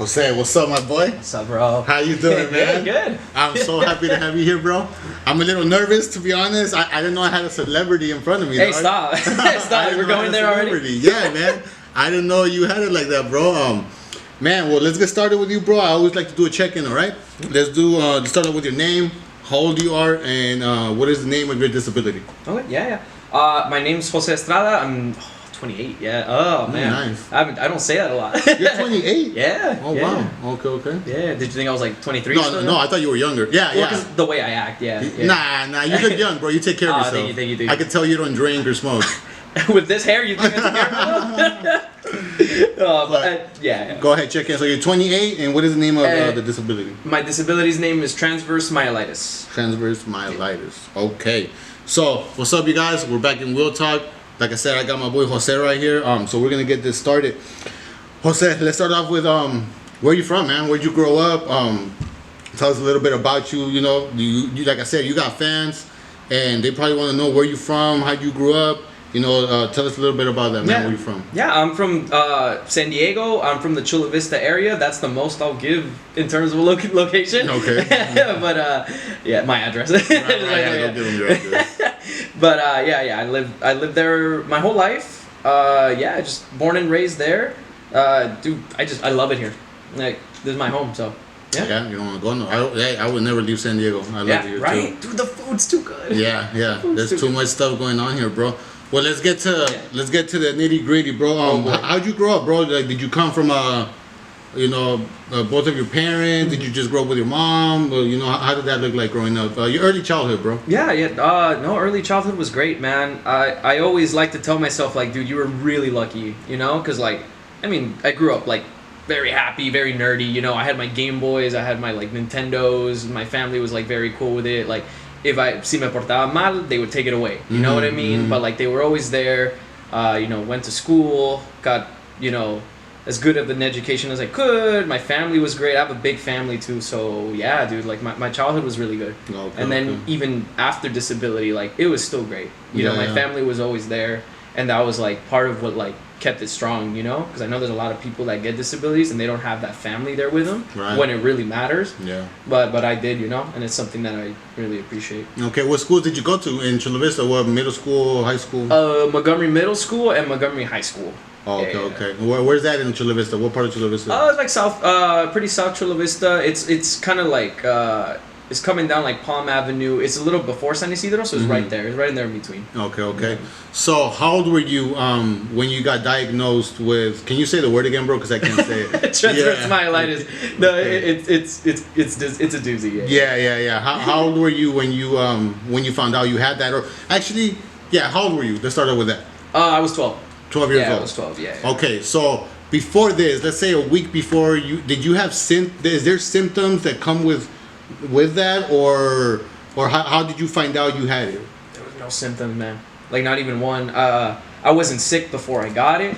Jose, what's up, my boy? What's up, bro? How you doing, man? Good. I'm so happy to have you here, bro. I'm a little nervous, to be honest. I didn't know I had a celebrity in front of me. Hey, dog. stop. We're going there already? Yeah, man. I didn't know you had it like that, bro. Man, well, let's get started with you, bro. I always like to do a check-in, all right? Let's start off with your name, how old you are, and what is the name of your disability? Okay, yeah. My name's Jose Estrada. I'm 28. Yeah. Oh man. Nice. I don't say that a lot. You're 28? Yeah. Oh yeah. wow. Okay. Yeah. Did you think I was like 23? No. I thought you were younger. Yeah, well, 'cause the way I act. Yeah. Nah. You look young, bro. You take care of yourself. Thank you. I can tell you don't drink or smoke. With this hair, you think I take care of yeah. Go ahead, check in. So you're 28, and what is the name of the disability? My disability's name is Transverse myelitis. Transverse myelitis. Okay. So what's up, you guys? We're back in WhealTalk. Like I said, I got my boy Jose right here. So we're gonna get this started. Jose, let's start off with where you from, man? Where'd you grow up? Tell us a little bit about you. You know, you like I said, you got fans, and they probably want to know where you from, how you grew up. You know, tell us a little bit about that, man. Yeah. Where you from? Yeah, I'm from San Diego. I'm from the Chula Vista area. That's the most I'll give in terms of location. Okay. But yeah, my address. Don't give them your address. But yeah. I lived there my whole life. Yeah, just born and raised there. Dude, I love it here. Like, this is my home. So. Yeah, you don't want to go. No, I would never leave San Diego. I love it here right? too. Dude, the food's too good. Yeah. There's too much stuff going on here, bro. Well, let's get to the nitty gritty, bro. How'd you grow up, bro? Like, did you come from both of your parents? Did you just grow up with your mom? Or, how did that look like growing up? Your early childhood, bro. Yeah. No, early childhood was great, man. I always like to tell myself, like, dude, you were really lucky, because, like, I mean, I grew up, like, very happy, very nerdy, I had my Game Boys, I had my, like, Nintendos, my family was, like, very cool with it, like, if si me portaba mal, they would take it away, you know what I mean? But, like, they were always there, went to school, got, as good of an education as I could, my family was great, I have a big family, too, so, yeah, dude, like, my childhood was really good, and then even after disability, like, it was still great, my family was always there, and that was, like, part of what, like, kept it strong, because I know there's a lot of people that get disabilities and they don't have that family there with them when it really matters. Yeah. But I did, and it's something that I really appreciate. Okay, what schools did you go to in Chula Vista? What, middle school, high school? Montgomery Middle School and Montgomery High School. Oh, okay. Where's that in Chula Vista? What part of Chula Vista? It's like pretty south Chula Vista. It's kind of like it's coming down like Palm Avenue. It's a little before San Isidro, so it's right there. It's right in there in between. Okay. Yeah. So how old were you when you got diagnosed with? Can you say the word again, bro? Because I can't say it. Transverse myelitis. No, it's a doozy. Yeah. How old were you when you found out you had that? Or actually, how old were you? Let's start out with that. I was 12. 12 years old. Yeah, I was 12. Yeah. Okay, so before this, let's say a week before, did you have is there symptoms that come with that, or how did you find out you had it? There was no symptoms, man. Like, not even one. I wasn't sick before I got it.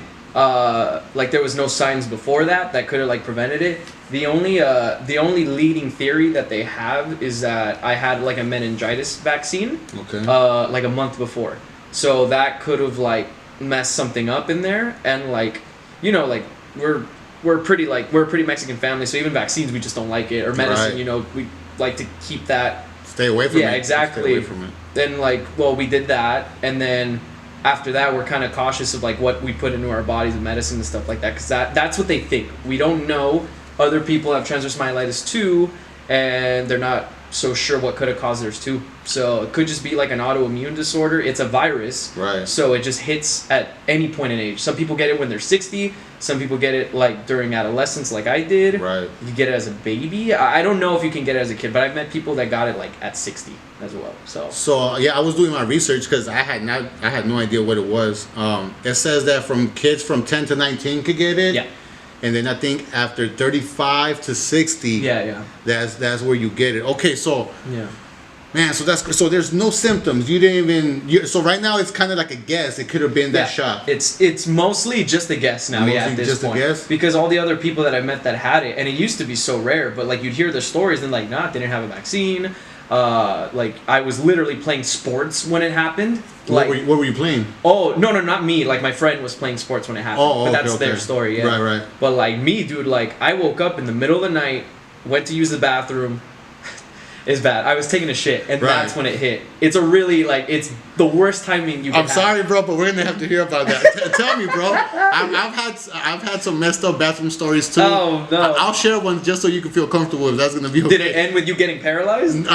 Like, there was no signs before that could have, like, prevented it. The only leading theory that they have is that I had, like, a meningitis vaccine. Okay. Like a month before, so that could have, like, messed something up in there, and, like, like, we're a pretty Mexican family, so even vaccines we just don't like it, or medicine, we like to keep that. Stay away from it. Yeah, exactly. Stay away from it. Then, like, well, we did that, and then after that, we're kind of cautious of, like, what we put into our bodies of medicine and stuff like that, because that's what they think. We don't know. Other people have transverse myelitis too, and they're not so sure what could have caused theirs too. So it could just be like an autoimmune disorder. It's a virus, right? So it just hits at any point in age. Some people get it when they're 60. Some people get it, like, during adolescence, like I did. Right. You get it as a baby. I don't know if you can get it as a kid, but I've met people that got it, like, at 60 as well. So yeah, I was doing my research because I had no idea what it was. It says that from kids from 10 to 19 could get it. Yeah. And then I think after 35 to 60, yeah, that's where you get it. Okay, so yeah. Man, so there's no symptoms. You didn't even. So right now it's kind of like a guess. It could have been that shot. It's mostly just a guess now. Mostly at this just point. A guess? Because all the other people that I met that had it, and it used to be so rare, but, like, you'd hear their stories and, like, nah, they didn't have a vaccine. Like I was literally playing sports when it happened. Like, what were you playing? Oh no, not me. Like my friend was playing sports when it happened. Oh, but okay, that's their story. Yeah. Right. But like me, dude, like I woke up in the middle of the night, went to use the bathroom. It's bad. I was taking a shit, and that's when it hit. It's a really like it's the worst timing you can. I'm sorry, bro, but we're gonna have to hear about that. Tell me, bro. I've had some messed up bathroom stories too. Oh no! I'll share one just so you can feel comfortable. If that's gonna be okay. Did it end with you getting paralyzed? No.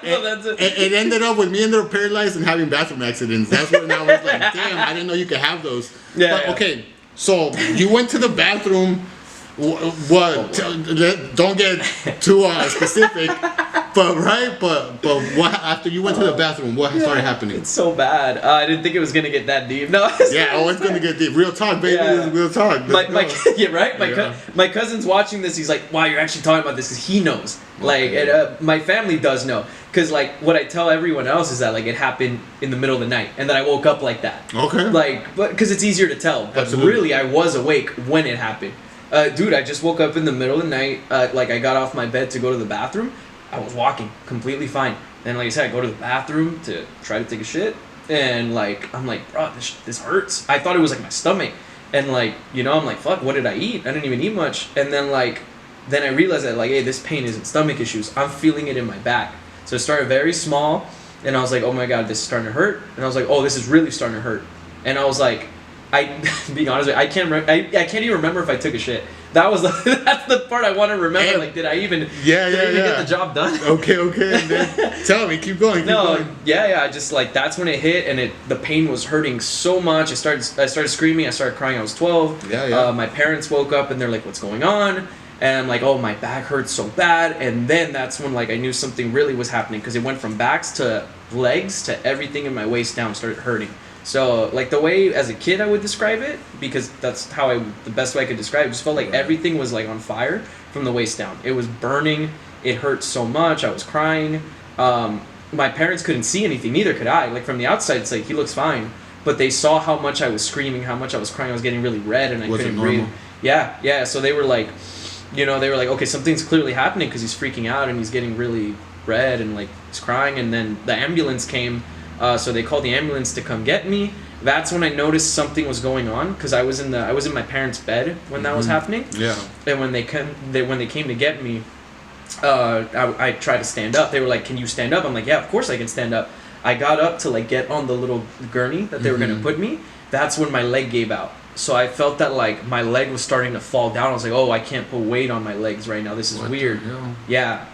Well, that's it. It ended up with me ended up paralyzed and having bathroom accidents. That's when I was like, damn, I didn't know you could have those. Yeah. But, okay, so you went to the bathroom. What? Don't get too specific, but what after you went to the bathroom? What started happening? It's so bad. I didn't think it was gonna get that deep. No. It's gonna get deep. Real talk, baby. Yeah. This is real talk. Yeah, right. My cousin's watching this. He's like, "Wow, you're actually talking about this," because he knows. Like, my family does know. Because like what I tell everyone else is that like it happened in the middle of the night, and that I woke up like that. Okay. Like, but because it's easier to tell. But Absolutely. really, I was awake when it happened. Dude, I just woke up in the middle of the night. Like I got off my bed to go to the bathroom. I was walking completely fine. Then, like I said, I go to the bathroom to try to take a shit, and like I'm like, bro, this hurts. I thought it was like my stomach, and like I'm like, fuck, what did I eat? I didn't even eat much. And then I realized that like, hey, this pain isn't stomach issues. I'm feeling it in my back. So it started very small, and I was like, oh my god, this is starting to hurt. And I was like, oh, this is really starting to hurt. And I was like, being honest with you, I can't even remember if I took a shit. That's the part I want to remember. And like, did I even get the job done? Okay. And then tell me, keep going. I just like that's when it hit, and the pain was hurting so much. I started screaming. I started crying. I was 12. My parents woke up and they're like, "What's going on?" And I'm like, "Oh, my back hurts so bad." And then that's when like I knew something really was happening, because it went from backs to legs to everything in my waist down started hurting. So, like, the way as a kid I would describe it, because that's the best way I could describe it, just felt like everything was, like, on fire from the waist down. It was burning. It hurt so much. I was crying. My parents couldn't see anything. Neither could I. Like, from the outside, it's like, he looks fine. But they saw how much I was screaming, how much I was crying. I was getting really red, and I couldn't breathe. Yeah. So they were like, okay, something's clearly happening, because he's freaking out, and he's getting really red, and, like, he's crying. And then the ambulance came. So they called the ambulance to come get me. That's when I noticed something was going on, because I was in my parents' bed when that was happening. Yeah. And when they came to get me, I tried to stand up. They were like, "Can you stand up?" I'm like, "Yeah, of course I can stand up." I got up to like get on the little gurney that they were gonna put me. That's when my leg gave out. So I felt that like my leg was starting to fall down. I was like, "Oh, I can't put weight on my legs right now. This is weird." Yeah.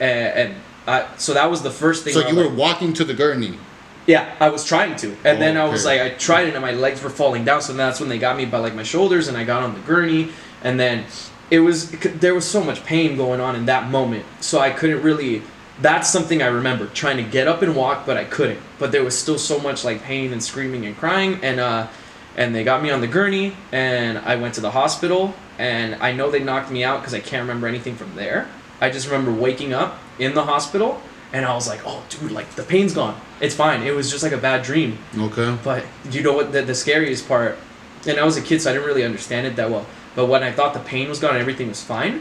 So that was the first thing. So you were walking to the gurney. Yeah, I was trying to. And then I was like, I tried it and my legs were falling down. So that's when they got me by like my shoulders, and I got on the gurney. And then there was so much pain going on in that moment. So I couldn't really, that's something I remember, trying to get up and walk, but I couldn't. But there was still so much like pain and screaming and crying. And they got me on the gurney, and I went to the hospital. And I know they knocked me out because I can't remember anything from there. I just remember waking up in the hospital. And I was like, oh, dude, like, the pain's gone. It's fine. It was just like a bad dream. Okay. But you know what the scariest part, and I was a kid, so I didn't really understand it that well. But when I thought the pain was gone and everything was fine,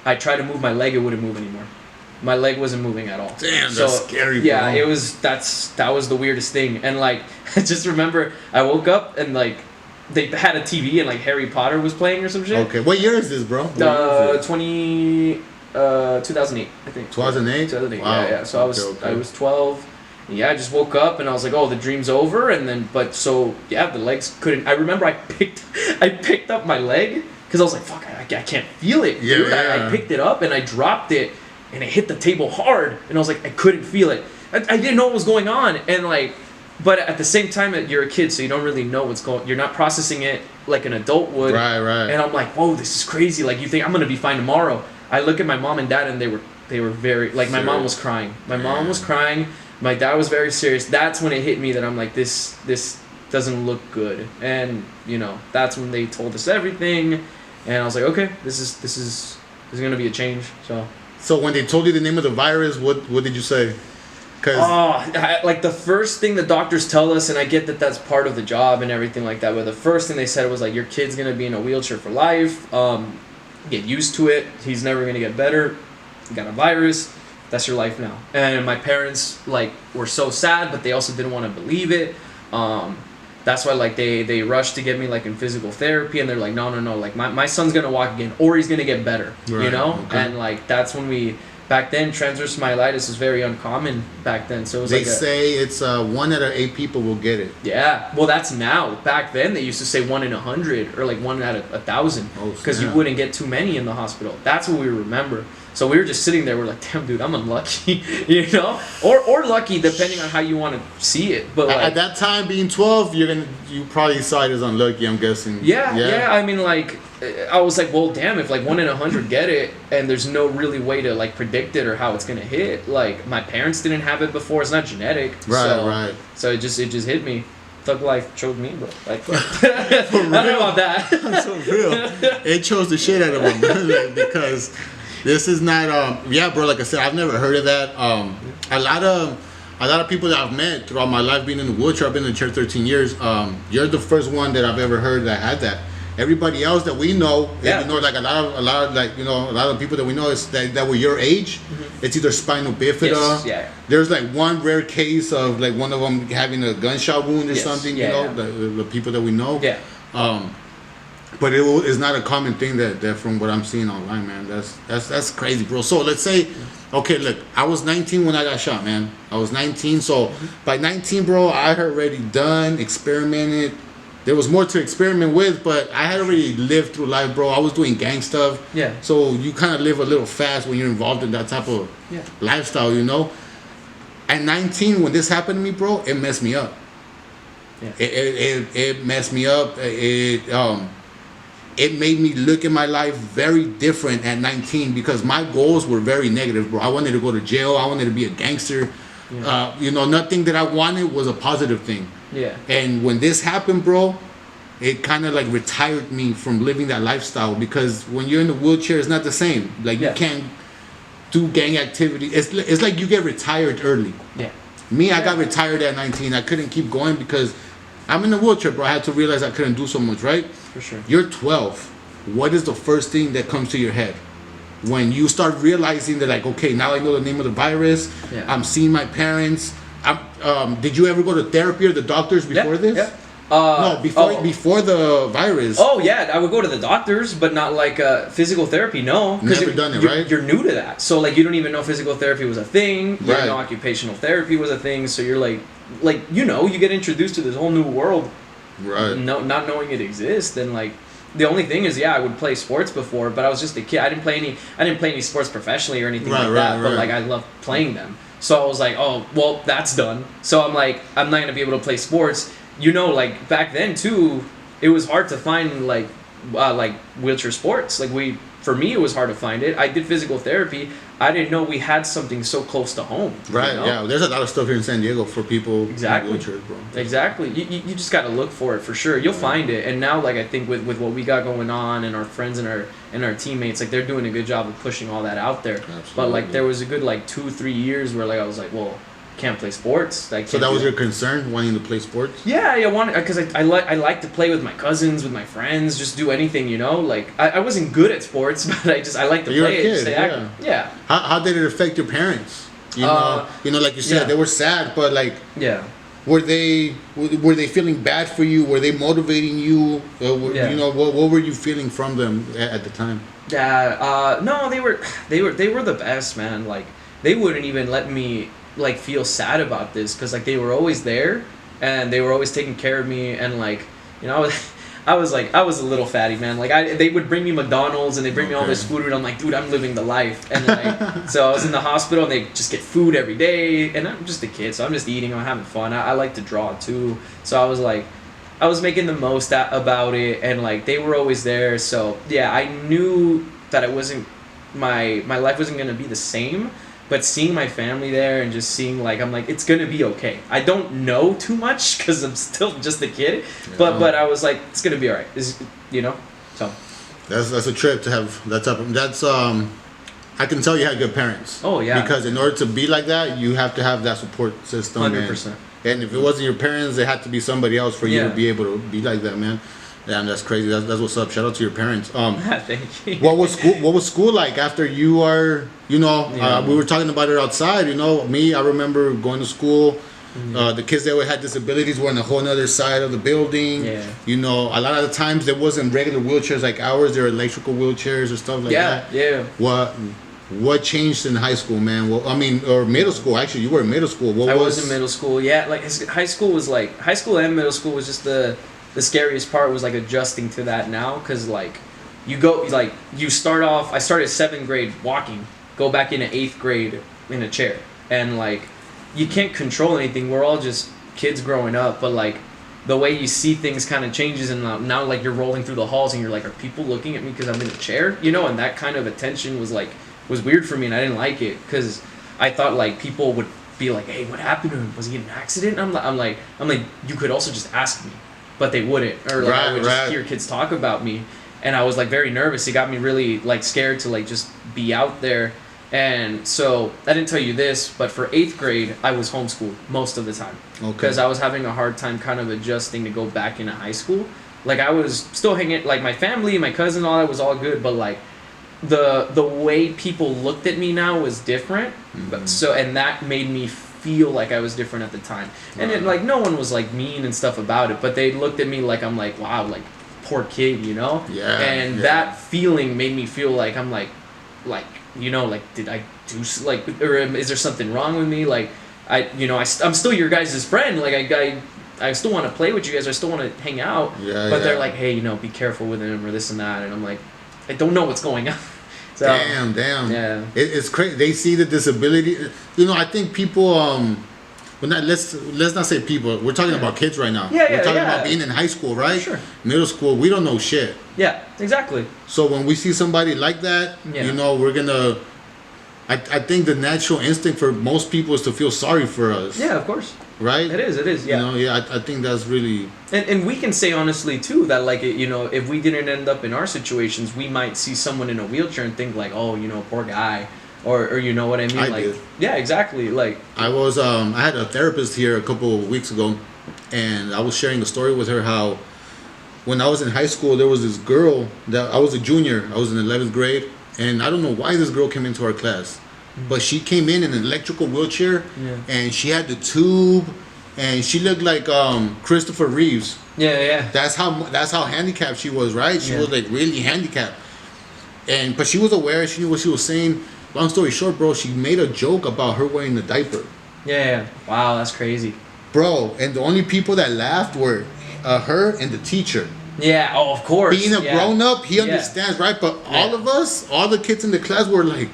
I tried to move my leg, it wouldn't move anymore. My leg wasn't moving at all. Damn, that's scary, bro. Yeah, that was the weirdest thing. And, like, I just remember I woke up and, like, they had a TV and, like, Harry Potter was playing or some shit. Okay. What year is this, bro? 2008, I think. 2008? 2008, wow. yeah. So I was 12. Yeah, I just woke up and I was like, oh, the dream's over. And then, the legs couldn't. I remember I picked up my leg because I was like, fuck, I can't feel it, dude. Yeah. I picked it up and I dropped it and it hit the table hard. And I was like, I couldn't feel it. I didn't know what was going on. And like, but at the same time, you're a kid, so you don't really know what's going on. You're not processing it like an adult would. Right. And I'm like, whoa, this is crazy. Like, you think I'm going to be fine tomorrow. I look at my mom and dad, and they were very, like, my mom was crying. My mom was crying. My dad was very serious. That's when it hit me that I'm like, this doesn't look good. And, that's when they told us everything. And I was like, okay, this is going to be a change. So when they told you the name of the virus, what did you say? Like the first thing the doctors tell us, and I get that that's part of the job and everything like that, but the first thing they said was like, your kid's going to be in a wheelchair for life. Get used to it. He's never going to get better. He got a virus. that's your life now. And my parents like were so sad, but they also didn't want to believe it. That's why like they rushed to get me like in physical therapy, and they're like, no, like my son's gonna walk again, or he's gonna get better, right, you know. okay. And like that's when back then transverse myelitis was very uncommon back then, so it was they say it's 1 out of 8 people will get it. Yeah, well that's now. Back then they used to say 1 in 100 or like 1 out of 1,000 because you wouldn't get too many in the hospital. That's what we remember. So we were just sitting there, we're like, damn dude, I'm unlucky, you know, or lucky depending on how you want to see it. But like, at that time, being 12, you probably saw it as unlucky, I'm guessing. Yeah. I mean, like, I was like, well, damn, if like 1 in 100 get it, and there's no really way to like predict it or how it's gonna hit. Like my parents didn't have it before; it's not genetic. Right. So it just hit me. Thug life chose me, bro. Like, I don't know about that. That's so real. It chose the shit out of him like, because this is not. Bro. Like I said, I've never heard of that. A lot of people that I've met throughout my life being in the wheelchair, I've been in the chair 13 years. You're the first one that I've ever heard that had that. Everybody else that we know, you know, like a lot of like, you know, a lot of people that we know is that were your age. Mm-hmm. It's either spinal bifida. Yes, yeah. There's like one rare case of like one of them having a gunshot wound or something. You know, the people that we know. Yeah. But it's not a common thing that from what I'm seeing online, man. That's crazy, bro. So let's say, okay, look, I was 19 when I got shot, man. I was 19, so by 19, bro, I had already done, experimented. There was more to experiment with, but I had already lived through life, bro. I was doing gang stuff. Yeah. So you kind of live a little fast when you're involved in that type of lifestyle, you know? At 19, when this happened to me, bro, it messed me up. Yeah. It messed me up. It made me look at my life very different at 19 because my goals were very negative, bro. I wanted to go to jail. I wanted to be a gangster. Yeah. You know, nothing that I wanted was a positive thing. Yeah. And when this happened, bro, it kind of like retired me from living that lifestyle because when you're in the wheelchair, it's not the same. Like you can't do gang activity. It's like you get retired early. Yeah. Me, I got retired at 19. I couldn't keep going because I'm in a wheelchair, bro. I had to realize I couldn't do so much, right? For sure. You're 12. What is the first thing that comes to your head? When you start realizing that, like, okay, now I know the name of the virus. Yeah. I'm seeing my parents. Did you ever go to therapy or the doctors before this? Yeah. No, before the virus. Oh yeah, I would go to the doctors, but not like physical therapy. No, never done it, right? You're new to that, so like you don't even know physical therapy was a thing. You didn't know occupational therapy was a thing. So you're like you know, you get introduced to this whole new world, right? No, not knowing it exists, and like the only thing is, I would play sports before, but I was just a kid. I didn't play any sports professionally or anything like that. But like I loved playing them. So I was like, oh, well, that's done. So I'm like, I'm not gonna be able to play sports. You know, like back then too, it was hard to find like wheelchair sports. Like for me, it was hard to find it. I did physical therapy. I didn't know we had something so close to home. Right. You know? Yeah. There's a lot of stuff here in San Diego for people exactly. in wheelchairs, bro. Exactly. You just gotta look for it for sure. You'll find it. And now, like I think with what we got going on and our friends and our teammates, like they're doing a good job of pushing all that out there. Absolutely. But like there was a good like 2-3 years where like I was like, well, can't play sports. So that was your concern, wanting to play sports? Yeah, I wanted because I like to play with my cousins, with my friends, just do anything, you know. Like I wasn't good at sports, but I like to play it, stay active. Yeah. How did it affect your parents? You know, like you said, they were sad, but like were they feeling bad for you? Were they motivating you? You know, what were you feeling from them at the time? Yeah. No, they were the best, man. Like they wouldn't even let me like feel sad about this because like they were always there and they were always taking care of me and like, you know, I was a little fatty, man. Like they would bring me McDonald's and they bring me all this food and I'm like, dude, I'm living the life. And like so I was in the hospital and they just get food every day and I'm just a kid, so I'm just eating, I'm having fun. I like to draw too, so I was making the most about it and like they were always there. So yeah, I knew that it wasn't my life wasn't gonna be the same. But seeing my family there and just seeing like I'm like it's gonna be okay. I don't know too much because I'm still just a kid, but I was like it's gonna be alright. You know, so that's a trip to have that type of I can tell you had good parents. Oh yeah. Because in order to be like that, you have to have that support system. 100%. And if it wasn't your parents, it had to be somebody else for you to be able to be like that, man. Damn, that's crazy. That's what's up. Shout out to your parents. Thank you. What was school like after you are? You know, Yeah. we were talking about it outside. You know, me, I remember going to school. The kids that had disabilities were on a whole other side of the building. Yeah. You know, a lot of the times there wasn't regular wheelchairs like ours. There were electrical wheelchairs or stuff like that. Yeah. What changed in high school, man? Well, I mean, or middle school. Actually, you were in middle school. I was in middle school. Yeah, like high school and middle school was just the scariest part was like adjusting to that now, because like you start off. I started 7th grade walking, go back into 8th grade in a chair, and like you can't control anything. We're all just kids growing up, but like the way you see things kind of changes, and now like you're rolling through the halls and you're like, are people looking at me because I'm in a chair? You know, and that kind of attention was weird for me, and I didn't like it because I thought like people would be like, hey, what happened to him? Was he in an accident? I'm like, you could also just ask me, but they wouldn't, or like I would just hear kids talk about me, and I was like very nervous. It got me really like scared to like just be out there. And so I didn't tell you this, but for 8th grade, I was homeschooled most of the time because I was having a hard time kind of adjusting to go back into high school. Like I was still hanging, like my family, my cousin, all that was all good, but like the way people looked at me now was different. But and that made me feel like I was different at the time. And it, like no one was like mean and stuff about it, but they looked at me like I'm like, wow, like poor kid, you know? Yeah. And that feeling made me feel like I'm like you know, like did I do like, or is there something wrong with me? Like I'm still your guys' friend. Like I still want to play with you guys. I still want to hang out. Yeah. But they're like, hey, you know, be careful with him or this and that. And I'm like, I don't know what's going on. So, damn. Yeah. It's crazy. They see the disability. You know, I think people. Well, let's not say people. We're talking about kids right now. We're talking about being in high school, right? Sure. Middle school. We don't know shit. Yeah. Exactly. So when we see somebody like that, you know, we're gonna. I think the natural instinct for most people is to feel sorry for us. Yeah, of course. Right? It is, yeah. You know, I think that's really... And we can say honestly, too, that, like, you know, if we didn't end up in our situations, we might see someone in a wheelchair and think, like, oh, you know, poor guy. Or you know what I mean? I did. Yeah, exactly. Like... I had a therapist here a couple of weeks ago, and I was sharing a story with her how when I was in high school, there was this girl that... I was a junior. I was in 11th grade, and I don't know why this girl came into our class. But she came in an electrical wheelchair, and she had the tube, and she looked like Christopher Reeves. Yeah. That's how handicapped she was, right? She was like really handicapped, but she was aware. She knew what she was saying. Long story short, bro, she made a joke about her wearing the diaper. Yeah. Wow, that's crazy, bro. And the only people that laughed were her and the teacher. Yeah. Oh, of course. Being a grown up, he understands, right? But all of us, all the kids in the class, were like.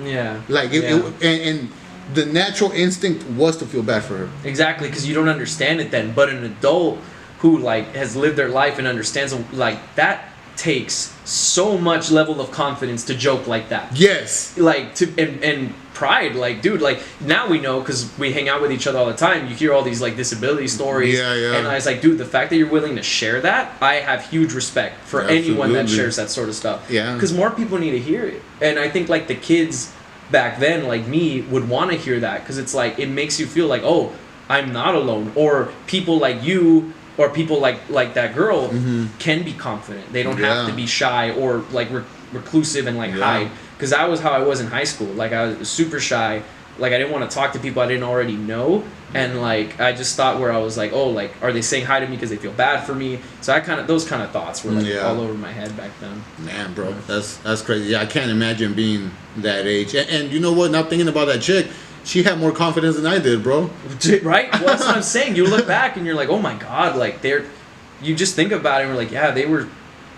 Yeah. Like and the natural instinct was to feel bad for her. Exactly, because you don't understand it then. But an adult who like has lived their life and understands, like, that takes so much level of confidence to joke like that. Yes. Like and pride, like, dude, like now we know because we hang out with each other all the time. You hear all these like disability stories. Yeah. And I was like, dude, the fact that you're willing to share that, I have huge respect for anyone that shares that sort of stuff. Yeah. Because more people need to hear it. And I think like the kids back then, like me, would want to hear that because it's like it makes you feel like, oh, I'm not alone, or people like you or people like that girl can be confident. They don't have to be shy or like reclusive and like hide. Because that was how I was in high school. Like I was super shy. Like I didn't want to talk to people I didn't already know. And like I just thought where I was like, oh, like are they saying hi to me because they feel bad for me? So those kind of thoughts were like all over my head back then. Man, bro, that's crazy. Yeah, I can't imagine being that age. And you know what? Now thinking about that chick, she had more confidence than I did, bro. Right? Well, that's what I'm saying. You look back and you're like, oh my God, like you just think about it and we're like, yeah, they were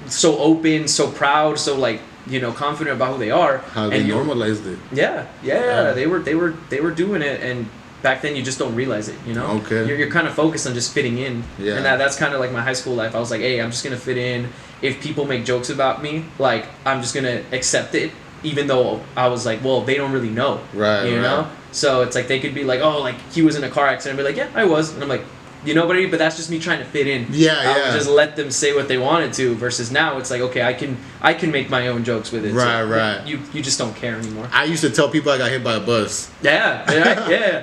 so open, so proud, so like, you know, confident about who they are. How they normalized it. Yeah. They were doing it, and back then you just don't realize it, you know? Okay. You're kind of focused on just fitting in. Yeah. And that's kind of like my high school life. I was like, hey, I'm just going to fit in. If people make jokes about me, like, I'm just going to accept it, even though I was like, well, they don't really know. Right. You know? So it's like they could be like, oh, like, he was in a car accident. I'd be like, yeah, I was. And I'm like, You know what I mean? But that's just me trying to fit in. Yeah, I would yeah. just let them say what they wanted to. Versus now, it's like, okay, I can make my own jokes with it. Right, so right. You just don't care anymore. I used to tell people I got hit by a bus. Yeah.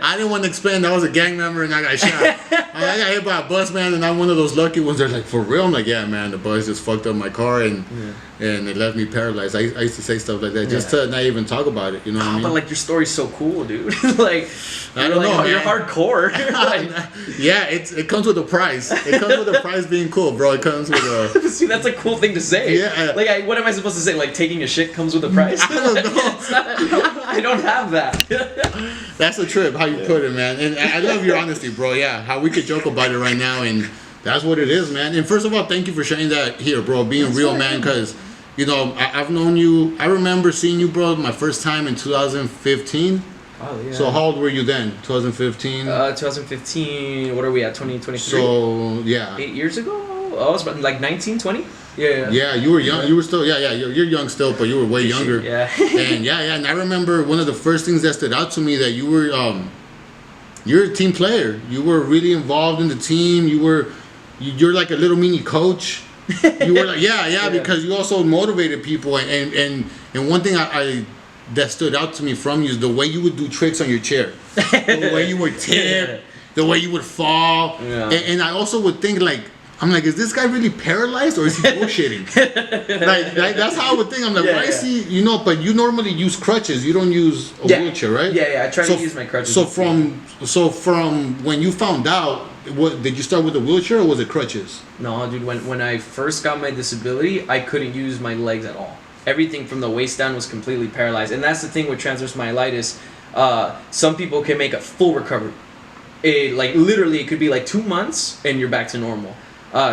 I didn't want to explain that I was a gang member and I got shot. I got hit by a bus, man, and I'm one of those lucky ones. They're like, for real? I'm like, yeah, man, the bus just fucked up my car and it left me paralyzed. I used to say stuff like that just to not even talk about it. You know what I mean? But like your story's so cool, dude. Like I don't know, you're man. hardcore. Like, yeah, it comes with a price. It comes with a price being cool, bro. It comes with a. see, that's a cool thing to say. Yeah. Like, what am I supposed to say? Like, taking a shit comes with a price? I don't know. I don't have that. That's a trip, how you put it, man. And I love your honesty, bro. Yeah, how we could joke about it right now, and that's what it is, man. And first of all, thank you for sharing that here, bro. Being That's real, right, man, because, you know, I've known you. I remember seeing you, bro, my first time in 2015. Oh, yeah. So how old were you then? 2015? 2015, what are we at, 2023? So, yeah. 8 years ago? Oh, I was about, like 19, 20? Yeah. Yeah, you were young. You were still, you're young still, but you were way younger. Yeah. And and I remember one of the first things that stood out to me that you were, you're a team player. You were really involved in the team. You're like a little mini coach. You were like, yeah, because you also motivated people. And one thing I that stood out to me from you is the way you would do tricks on your chair, the way you would tip, the way you would fall. Yeah. And I also would think like, I'm like, is this guy really paralyzed or is he bullshitting? like that's how I would think. I'm like, why is he? You know, but you normally use crutches. You don't use a wheelchair, right? Yeah. I try to use my crutches. So from when you found out, what did you start with a wheelchair or was it crutches? No, dude. When I first got my disability, I couldn't use my legs at all. Everything from the waist down was completely paralyzed, and that's the thing with transverse myelitis. Some people can make a full recovery. It could be like 2 months and you're back to normal.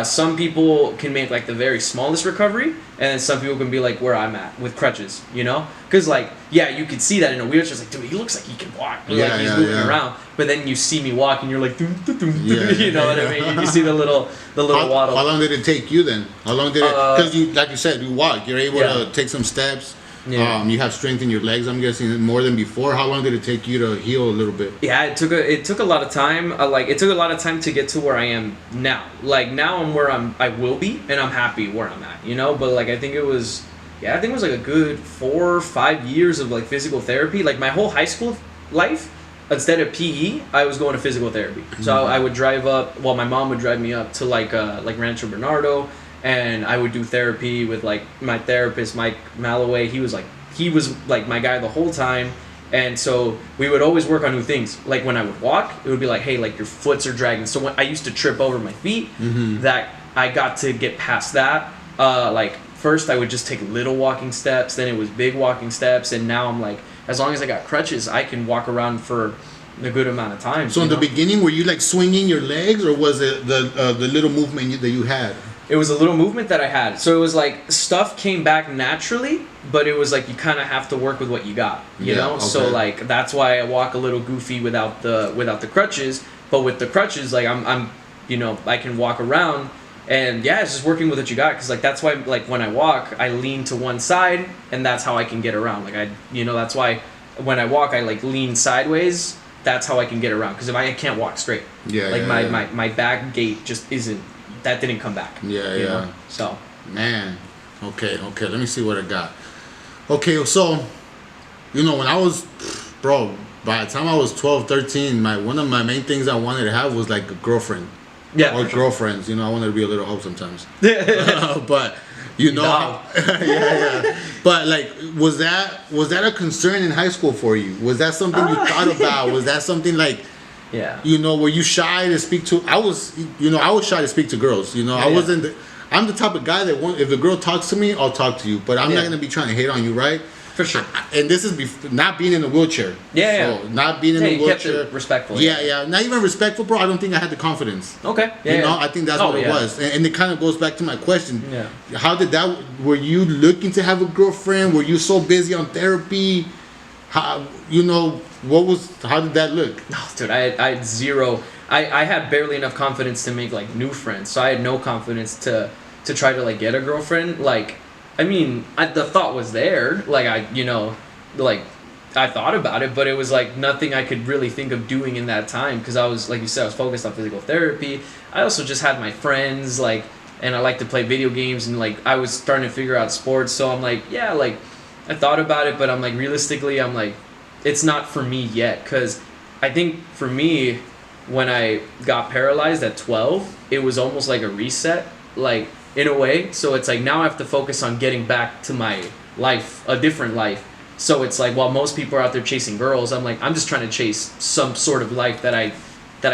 Some people can make like the very smallest recovery, and then some people can be like where I'm at with crutches, you know? Because you could see that in a wheelchair. It's like, dude, he looks like he can walk. Like he's moving around. But then you see me walk, and you're like, dum, dum, dum, you know what I mean? You see the little waddle. How long did it take you then? How long did it? Because like you said, you walk. You're able to take some steps. Yeah. You have strength in your legs. I'm guessing more than before. How long did it take you to heal a little bit? Yeah, it took a lot of time. It took a lot of time to get to where I am now. Like now I'm where I will be, and I'm happy where I'm at. You know, but like I think it was like a good 4 or 5 years of like physical therapy. Like my whole high school life, instead of PE, I was going to physical therapy. So I would drive up. Well, my mom would drive me up to like Rancho Bernardo. And I would do therapy with like my therapist Mike Malloway. He was like my guy the whole time, and so we would always work on new things. Like when I would walk, it would be like, hey, like your foots are dragging. So when I used to trip over my feet, that I got to get past that. Like first I would just take little walking steps, then it was big walking steps, and now I'm like, as long as I got crutches, I can walk around for a good amount of time. So in the beginning, were you like swinging your legs, or was it the little movement that you had? It was a little movement that I had. So it was like stuff came back naturally, but it was like you kind of have to work with what you got, you know? Okay. So like that's why I walk a little goofy without the crutches, but with the crutches like I'm you know, I can walk around, and it's just working with what you got, cuz like that's why like when I walk, I lean to one side, and that's how I can get around. Like that's why when I walk I like lean sideways. That's how I can get around, cuz if I can't walk straight. My back gait just isn't. That didn't come back. Yeah. So. Man. Okay. Let me see what I got. Okay, so, you know, when I was, bro, by the time I was 12, 13, one of my main things I wanted to have was like a girlfriend. Yeah. Or girlfriends. You know, I wanted to be a little hoe sometimes. But, you know. But like, was that a concern in high school for you? Was that something you thought about? Was that something like, you know, were you shy to speak to? I was shy to speak to girls. You know, I'm the type of guy that if a girl talks to me, I'll talk to you. But I'm not gonna be trying to hate on you, right? For sure. And this is not being in a wheelchair. So not being in a wheelchair. Kept it respectful. Not even respectful, bro. I don't think I had the confidence. Okay. You know, I think that's what it was. And it kind of goes back to my question. Yeah. How did that? Were you looking to have a girlfriend? Were you so busy on therapy? How, you know, how did that look? No, dude, I had zero. I had barely enough confidence to make like new friends. So I had no confidence to try to like get a girlfriend. Like, I mean, the thought was there. Like I thought about it, but it was like nothing I could really think of doing in that time because I was, like you said, I was focused on physical therapy. I also just had my friends, like, and I like to play video games, and like I was starting to figure out sports. So I'm like, yeah, like I thought about it, but I'm like, realistically, I'm like, it's not for me yet because I think for me, when I got paralyzed at 12, it was almost like a reset, like in a way. So it's like now I have to focus on getting back to my life, a different life. So it's like while most people are out there chasing girls, I'm like I'm just trying to chase some sort of life that I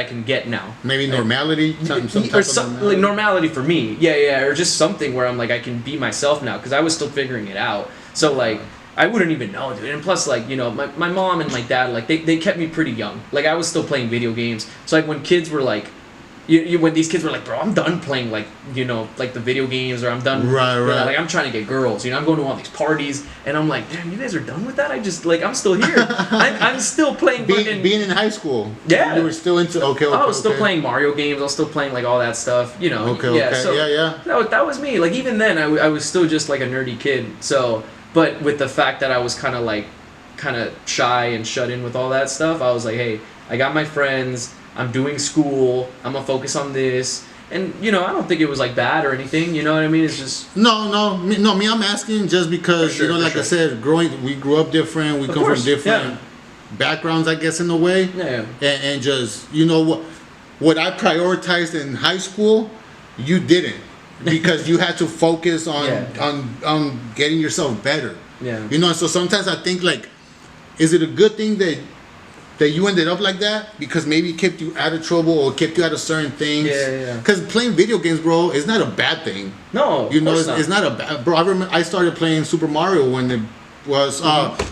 can get now. Maybe normality, some type or of normality. Like normality for me. Yeah, or just something where I'm like I can be myself now because I was still figuring it out. So like I wouldn't even know, dude. And plus, like, you know, my mom and my dad, like, they kept me pretty young. Like, I was still playing video games. So, like, when kids were, like, when these kids were like, bro, I'm done playing, like, you know, like, the video games, or I'm done. Right. Like, I'm trying to get girls. You know, I'm going to all these parties. And I'm like, damn, you guys are done with that? I'm still here. I'm still playing being in high school. Yeah. You were still into, okay. I was still playing Mario games. I was still playing, like, all that stuff, you know. Okay. So Yeah. That was me. Like, even then, I was still just, like, a nerdy kid. So... But with the fact that I was kind of shy and shut in with all that stuff, I was like, hey, I got my friends, I'm doing school, I'm gonna focus on this. And, you know, I don't think it was like bad or anything, you know what I mean? It's just... No, me, I'm asking just because, sure, you know, like I said, we grew up different, we come from different backgrounds, I guess, in a way. Yeah. And just, you know, what I prioritized in high school, you didn't. Because you had to focus on getting yourself better. Yeah. You know, so sometimes I think, like, is it a good thing that you ended up like that? Because maybe it kept you out of trouble or kept you out of certain things. Yeah. Because playing video games, bro, is not a bad thing. No, you know, it's not a bad... Bro, I remember I started playing Super Mario when it was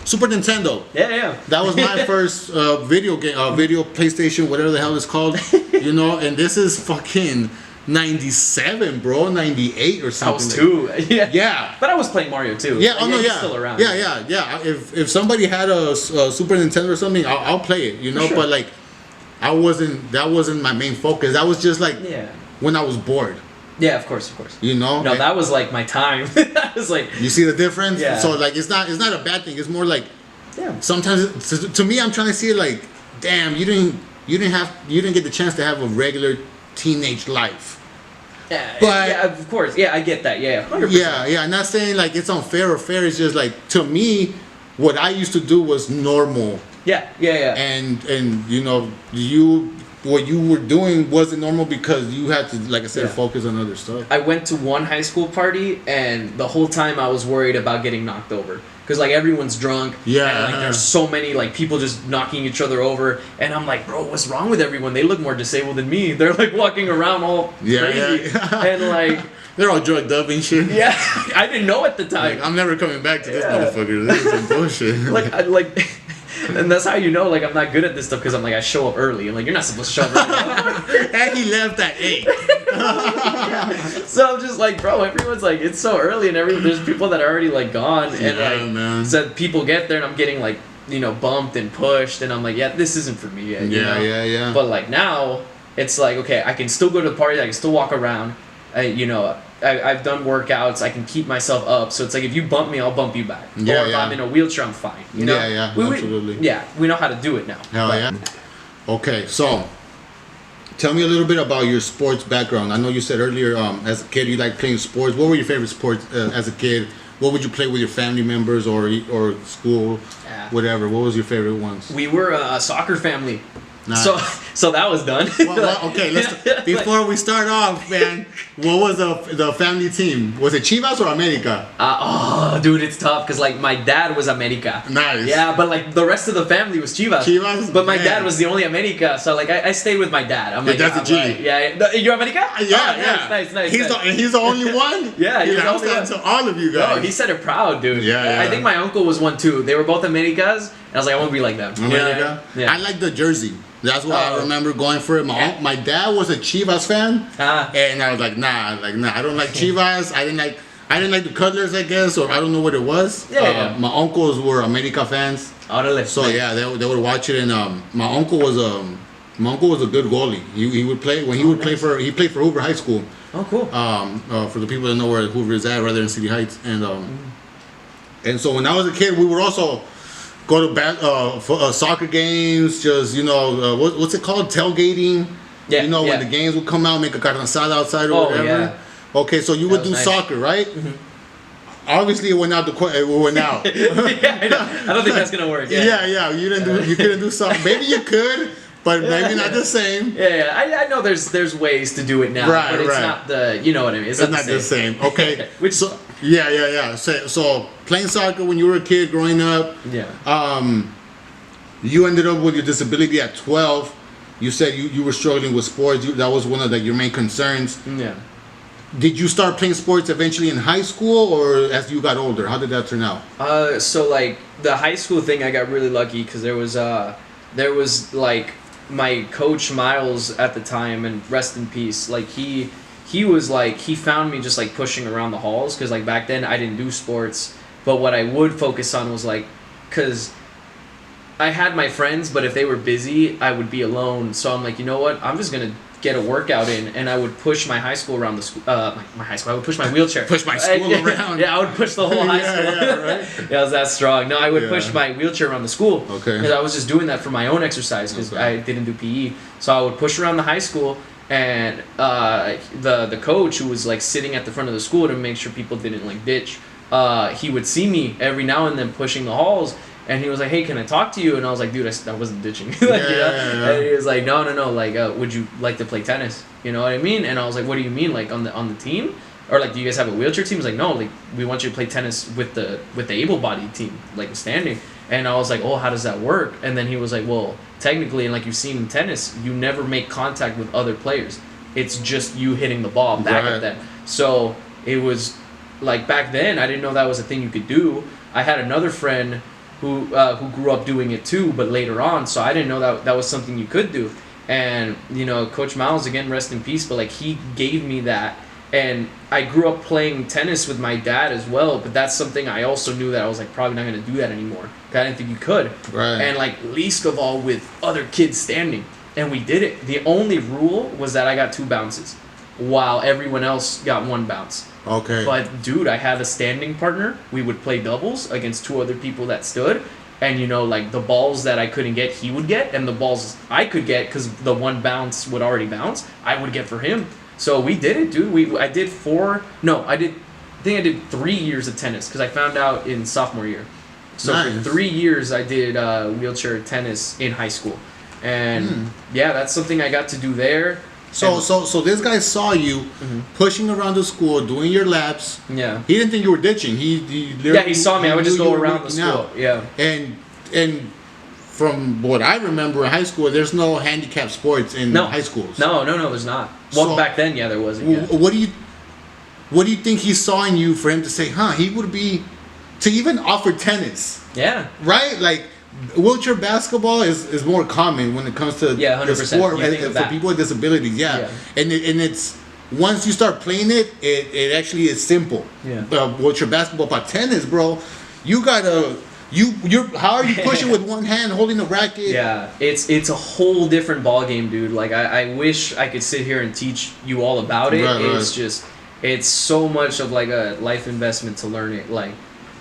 Super Nintendo. Yeah. That was my first video game, video PlayStation, whatever the hell it's called. You know, and this is fucking... 97, bro, 98 or something. I was two. Yeah. But I was playing Mario too. Yeah. He's still around. Yeah. If somebody had a Super Nintendo or something, I'll play it. You know, sure. But like, that wasn't my main focus. That was just like when I was bored. Yeah, of course. You know. No, that was like my time. I was like. You see the difference? Yeah. So like, it's not a bad thing. It's more like. Yeah. Sometimes to me, I'm trying to see it like, damn, you didn't get the chance to have a regular teenage life. Yeah, of course. Yeah, I get that. Yeah, 100%. Yeah. I'm not saying like it's unfair or fair. It's just like, to me, what I used to do was normal. Yeah. And you know, what you were doing wasn't normal because you had to, like I said, focus on other stuff. I went to one high school party, and the whole time I was worried about getting knocked over. Because, like, everyone's drunk. Yeah. And, like, there's so many, like, people just knocking each other over. And I'm like, bro, what's wrong with everyone? They look more disabled than me. They're, like, walking around all crazy. Yeah. And, like... They're all drugged up and shit. Yeah. I didn't know at the time. Like, I'm never coming back to this motherfucker. This is some bullshit. Like... And that's how you know, like, I'm not good at this stuff, because I'm like, I show up early. I'm like, you're not supposed to show up early. And he left at 8. So I'm just like, bro, everyone's like, it's so early, and there's people that are already, like, gone. And, man. So people get there, and I'm getting, like, you know, bumped and pushed, and I'm like, yeah, this isn't for me yet. Yeah. But, like, now, it's like, okay, I can still go to the party, I can still walk around. You know, I've done workouts. I can keep myself up. So it's like, if you bump me, I'll bump you back. Or if I'm in a wheelchair, I'm fine. You know? Absolutely. We know how to do it now. Hell yeah. Okay, so tell me a little bit about your sports background. I know you said earlier, as a kid, you liked playing sports. What were your favorite sports as a kid? What would you play with your family members or school, whatever? What was your favorite ones? We were a soccer family. Nice. So that was done. Well, okay, before we start off, man, what was the family team? Was it Chivas or America? Dude, it's tough because, like, my dad was America. Nice. Yeah, but, like, the rest of the family was Chivas. But my dad was the only America, so, like, I stayed with my dad. I'm like, that's a G. Right. Yeah. You're America? Yeah. Nice. He's the only one? Yeah, he's the only one. To all of you guys. No, he said it proud, dude. Yeah. I think my uncle was one, too. They were both Americas, and I was like, I want to be like them. America? Yeah. I like the jersey. That's why I remember going for it. My dad was a Chivas fan, and I was like, nah, I don't like Chivas. I didn't like the colors, I guess, or I don't know what it was. My uncles were America fans, so yeah, they would watch it. And my uncle was a good goalie. He would play when he would play for Hoover High School. Oh, cool. For the people that know where Hoover is at, rather than City Heights, and so when I was a kid, we were also go to soccer games, just what's it called, tailgating. Yeah, when the games would come out, make a carne asada outside or whatever. Yeah. Okay, so you would do nice. Soccer, right? Mm-hmm. Obviously, it went out. It went out. Yeah, I don't think that's gonna work. Yeah. You couldn't do soccer. Maybe you could, but maybe not the same. Yeah. I know there's ways to do it now, but it's not the. You know what I mean? It's not the same. Okay. So yeah. So playing soccer when you were a kid growing up. Yeah. You ended up with your disability at 12. You said you were struggling with sports. That was one of your main concerns. Yeah. Did you start playing sports eventually in high school or as you got older? How did that turn out? So like the high school thing, I got really lucky because there was like my coach Miles at the time, and rest in peace. Like he was like, he found me just like pushing around the halls because like back then I didn't do sports, but what I would focus on was like, because I had my friends, but if they were busy, I would be alone. So I'm like, you know what? I'm just gonna get a workout in, and I would push my high school around the school. My high school. I would push my wheelchair. Push my school around. Yeah, I would push the whole high school. Right. Yeah, I was that strong. No, I would push my wheelchair around the school. Okay. Because I was just doing that for my own exercise because I didn't do PE. So I would push around the high school, and the coach who was like sitting at the front of the school to make sure people didn't like ditch. He would see me every now and then pushing the halls. And he was like, "Hey, can I talk to you?" And I was like, "Dude, I wasn't ditching." And he was like, "No. Like, would you like to play tennis? You know what I mean?" And I was like, "What do you mean? Like on the team, or like do you guys have a wheelchair team?" He's like, "No, like we want you to play tennis with the able-bodied team, like standing." And I was like, "Oh, how does that work?" And then he was like, "Well, technically, and like you've seen in tennis, you never make contact with other players. It's just you hitting the ball back at them." So it was like back then, I didn't know that was a thing you could do. I had another friend who grew up doing it too, but later on, so I didn't know that was something you could do. And Coach Miles, again, rest in peace, but like he gave me that, and I grew up playing tennis with my dad as well, but that's something I also knew that I was like probably not going to do that anymore. I didn't think you could. Right. And like least of all with other kids standing, and we did it. The only rule was that I got 2 bounces while everyone else got 1 bounce. Okay. But dude, I had a standing partner. We would play doubles against 2 other people that stood, and like the balls that I couldn't get, he would get, and the balls I could get because the 1 bounce would already bounce, I would get for him. So we did it, dude. I did 3 years of tennis because I found out in sophomore year. So nice. For 3 years I did wheelchair tennis in high school, and yeah, that's something I got to do there. So this guy saw you pushing around the school, doing your laps. Yeah. He didn't think you were ditching. He saw me. I would just go around the school. Out. Yeah. And from what I remember in high school, there's no handicap sports in high schools. No, there's not. Well, back then, yeah, there wasn't. Yeah. What do you think he saw in you for him to say, he would be, to even offer tennis? Yeah. Right? Like, wheelchair basketball is more common when it comes to 100%. the sport for people with disabilities. Yeah. And it's once you start playing it actually is simple. Yeah. Wheelchair basketball, but tennis, bro, you gotta how are you pushing with one hand holding the racket? Yeah, it's a whole different ball game, dude. Like I wish I could sit here and teach you all about it. It's just it's so much of like a life investment to learn it. Like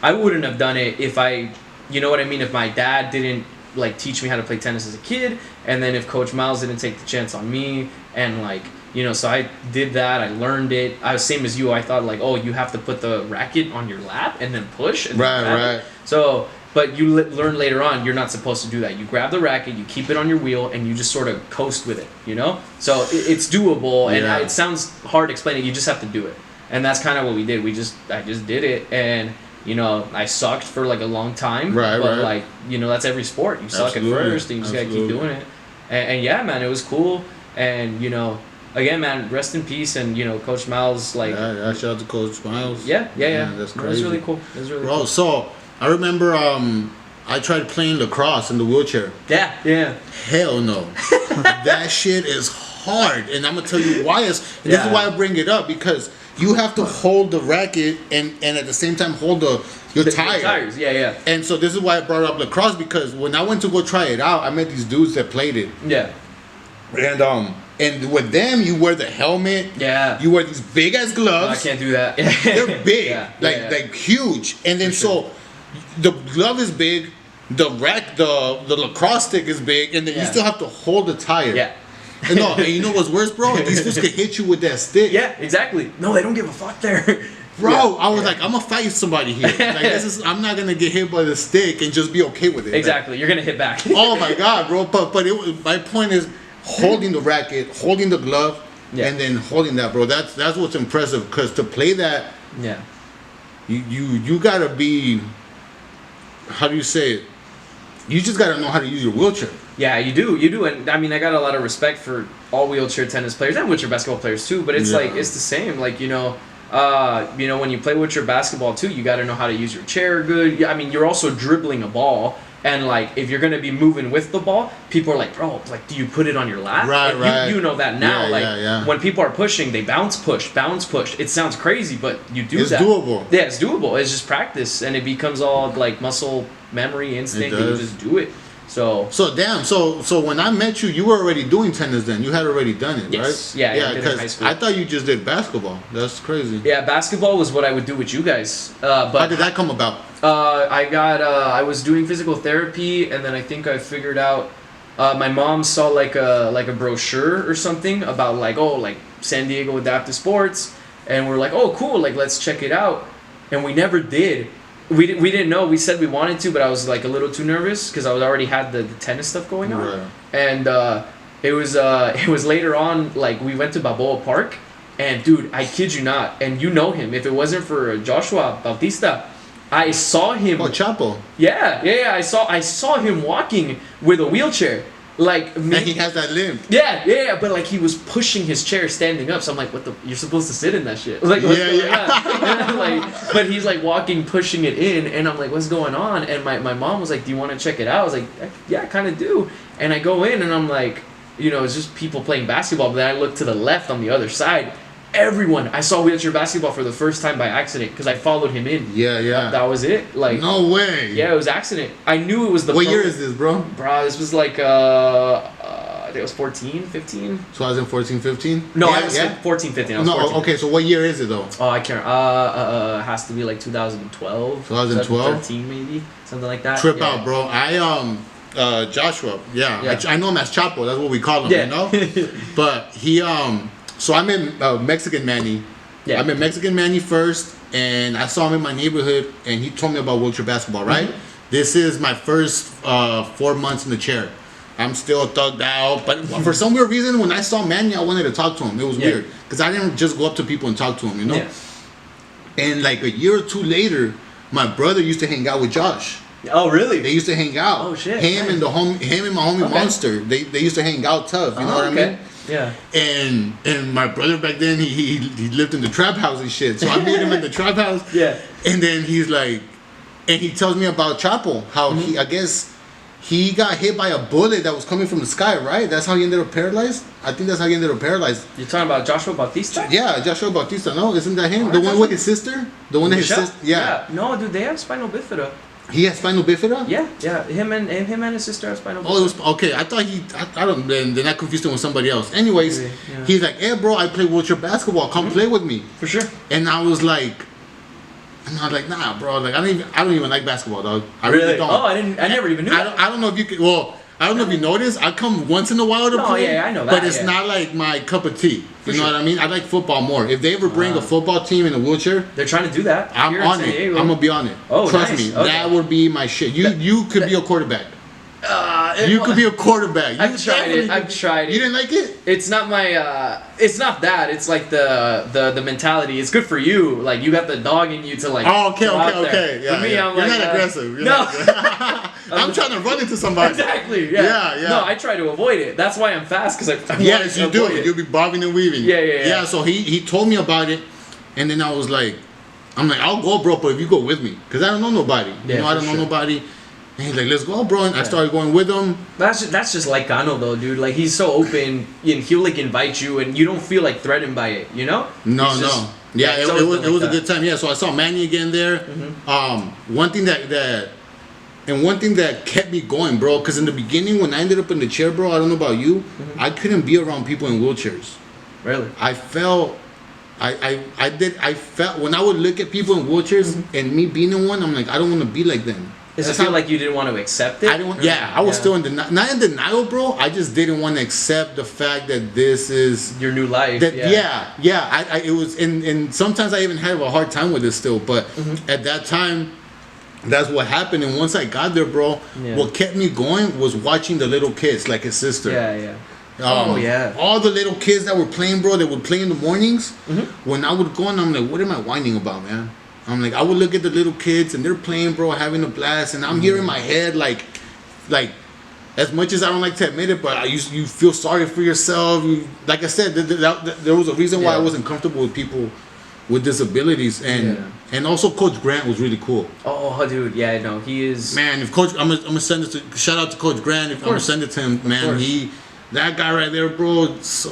I wouldn't have done it if you know what I mean, if my dad didn't like teach me how to play tennis as a kid, and then if Coach Miles didn't take the chance on me, and like so I did that, I learned it. I was same as you. I thought like, oh, you have to put the racket on your lap and then push and then grab it. So but you learn later on you're not supposed to do that. You grab the racket, you keep it on your wheel, and you just sort of coast with it, So it's doable, and it sounds hard explaining. You just have to do it, and that's kind of what we did. I just did it, and I sucked for like a long time. But like that's every sport. You suck at first, and you just gotta keep doing it. And yeah, man, it was cool, and again, man, rest in peace, and Coach Miles, like shout out to Coach Miles. Yeah. That's crazy. It was really cool. Bro, so I remember I tried playing lacrosse in the wheelchair. Yeah. Hell no. That shit is hard, and I'm gonna tell you why. This is why I bring it up, because you have to hold the racket and at the same time hold your tire. Tires, yeah. And so this is why I brought up lacrosse, because when I went to go try it out, I met these dudes that played it. Yeah. And with them, you wear the helmet. Yeah. You wear these big ass gloves. No, I can't do that. They're big, like huge. And then so the glove is big, the lacrosse stick is big, and then you still have to hold the tire. Yeah. And no, and you know what's worse, bro? These fools could hit you with that stick. Yeah, exactly. No, they don't give a fuck there. Bro, Yeah. I was like, I'm gonna fight somebody here. Like, I'm not gonna get hit by the stick and just be okay with it. Exactly. Like, you're gonna hit back. oh my god, bro! But my point is holding the racket, holding the glove, and then holding that, bro. That's what's impressive. Because to play that, you gotta be. How do you say it? You just gotta know how to use your wheelchair. Yeah, you do, and I mean, I got a lot of respect for all wheelchair tennis players and wheelchair basketball players too. But it's like it's the same. Like when you play wheelchair basketball too, you got to know how to use your chair good. I mean, you're also dribbling a ball, and like if you're gonna be moving with the ball, people are like, bro, like, do you put it on your lap? Right. You know that now. When people are pushing, they bounce push. It sounds crazy, but you do it's that. It's doable. Yeah, it's doable. It's just practice, and it becomes all like muscle memory, instinct, and you just do it. So when I met you, you were already doing tennis then. You had already done it, yes. right? Yeah, because I thought you just did basketball. That's crazy. Yeah, basketball was what I would do with you guys. But how did that come about? I was doing physical therapy, and then I think I figured out. My mom saw like a brochure or something about like San Diego Adaptive Sports, and we're like, oh cool, like let's check it out, and we never did. We didn't know. We said we wanted to, but I was like a little too nervous because I was already had the tennis stuff going on. Right. And it was later on, like we went to Balboa Park, and dude, I kid you not, and you know him. If it wasn't for Joshua Bautista, I saw him. Oh, Chapo. Yeah. I saw him walking with a wheelchair. Like and he has that limp. Yeah, but like he was pushing his chair standing up, so I'm like, what the? You're supposed to sit in that shit. Like, like, but he's like walking, pushing it in, and I'm like, what's going on? And my mom was like, do you want to check it out? I was like, yeah, I kind of do. And I go in, and I'm like, it's just people playing basketball. But then I look to the left on the other side. Everyone, I saw wheelchair basketball for the first time by accident because I followed him in. Yeah. That was it. Like, no way. Yeah, it was accident. I knew it was the. What year is this, bro? Bro, this was like I think it was 14, 15. 2014, 15. No, I was 14, 15. I was 14. Okay. So what year is it though? Oh, I can't. Has to be like 2012. 2013 maybe, something like that. Trip out, bro. Joshua. Yeah. I know him as Chapo. That's what we call him. You know. But he So I met Mexican Manny. Yeah. I met Mexican Manny first, and I saw him in my neighborhood, and he told me about wheelchair basketball, right? Mm-hmm. This is my first 4 months in the chair. I'm still thugged out, but for some weird reason, when I saw Manny, I wanted to talk to him. It was weird, because I didn't just go up to people and talk to him, Yeah. And like a year or two later, my brother used to hang out with Josh. Oh, really? They used to hang out. Oh, shit. Him and my homie Monster, they used to hang out tough, you know what I mean? Yeah. And my brother back then he lived in the trap house and shit. So I met him in the trap house. Yeah. And then he's like, and he tells me about Chapo, how he got hit by a bullet that was coming from the sky, right? That's how he ended up paralyzed. I think that's how he ended up paralyzed. You're talking about Joshua Bautista? Yeah, Joshua Bautista. No, isn't that him? The one with his sister? The one that his sister. Yeah. No, dude, they have spinal bifida. He has spinal bifida? Yeah. Him and his sister have spinal bifida. Oh, it was okay. I thought I don't. Then I confused him with somebody else. Anyways, he's like, "Hey, bro, I play wheelchair basketball. Come play with me." For sure. And I was like, "Nah, bro. Like, I don't even like basketball, dog. I really don't." Oh, I never even knew that. I don't know if you could. Well, I don't know if you noticed. I come once in a while to play. Yeah, I know that. But it's not like my cup of tea. You know what I mean? I like football more. If they ever bring a football team in a wheelchair, they're trying to do that. I'm on it. I'm gonna be on it. Oh, trust nice. me. Okay. That would be my shit. You could be a quarterback. You could be a quarterback. I've tried it. You didn't like it? It's not my. It's not that. It's like the mentality. It's good for you. Like you got the dog in you to like. Oh, okay. Yeah, for me, I'm you're like, not aggressive. No. I'm trying to run into somebody. Exactly. Yeah. No, I try to avoid it. That's why I'm fast because I yes, you do. You'll be bobbing and weaving. Yeah. So he told me about it, and then I was like, I'll go, bro, but if you go with me, because I don't know nobody. I don't know nobody. And he's like, let's go, bro. And I started going with him. That's just like Gano, though, dude. Like, he's so open, and he'll, like, invite you, and you don't feel, like, threatened by it, you know? No. Yeah, it was a good time. Yeah, so I saw Manny again there. Mm-hmm. One thing that kept me going, bro, because in the beginning, when I ended up in the chair, bro, I don't know about you, I couldn't be around people in wheelchairs. Really? I felt... when I would look at people in wheelchairs and me being in one, I'm like, I don't want to be like them. Does it feel like you didn't want to accept it? I didn't. Yeah, I was still in not in denial, bro. I just didn't want to accept the fact that this is your new life. It was, and sometimes I even have a hard time with it still. But at that time, that's what happened. And once I got there, bro, what kept me going was watching the little kids, like his sister. All the little kids that were playing, bro, that would play in the mornings. When I would go and I'm like, what am I whining about, man? I'm like, I would look at the little kids and they're playing, bro, having a blast, and I'm here in my head, like, as much as I don't like to admit it, but you feel sorry for yourself. Like I said, there was a reason why I wasn't comfortable with people with disabilities, and also Coach Grant was really cool. Oh, dude, yeah, no, he is. Man, if Coach, I'm gonna send it to shout out to Coach Grant. If I'm gonna send it to him, man, that guy right there, bro, so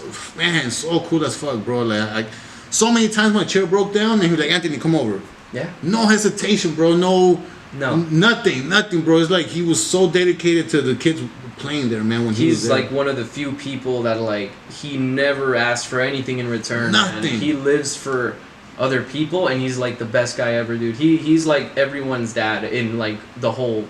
cool as fuck, bro. Like so many times my chair broke down, and he was like, Anthony, come over. Yeah. No hesitation, bro. No. Nothing, bro. It's like he was so dedicated to the kids playing there, man. When he's like one of the few people that like he never asked for anything in return. Nothing. Man. He lives for other people, and he's like the best guy ever, dude. He's like everyone's dad in like the whole.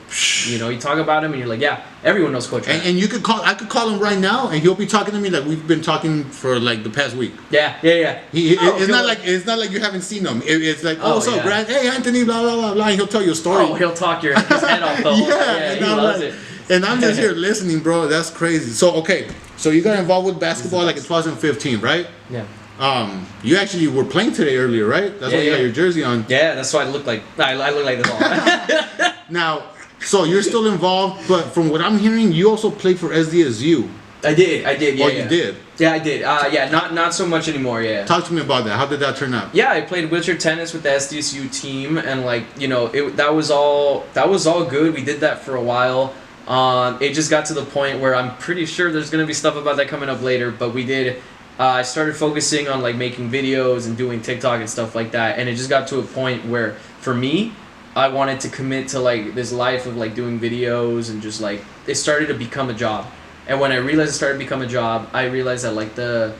You know, you talk about him, and you're like, yeah, everyone knows Coach. And you could I could call him right now, and he'll be talking to me like we've been talking for like the past week. Yeah. It's not like you haven't seen him. It's like, what's up, Brad? Hey, Anthony, blah blah blah blah. And he'll tell you a story. Oh, he'll talk his head off the whole. Yeah, he loves it. And I'm just here listening, bro. That's crazy. So so you got involved with basketball like in 2015, right? Yeah. You actually were playing today earlier, right? That's why you got your jersey on. Yeah, that's why I look like this all. Now, so you're still involved, but from what I'm hearing, you also played for SDSU. I did. Yeah. Oh, you did? Yeah, I did. Not so much anymore. Yeah. Talk to me about that. How did that turn out? Yeah, I played wheelchair tennis with the SDSU team, and like that was all good. We did that for a while. It just got to the point where I'm pretty sure there's gonna be stuff about that coming up later, but we did. I started focusing on like making videos and doing TikTok and stuff like that, and it just got to a point where for me, I wanted to commit to like this life of like doing videos, and just like it started to become a job. And when I realized it started to become a job, I realized that like the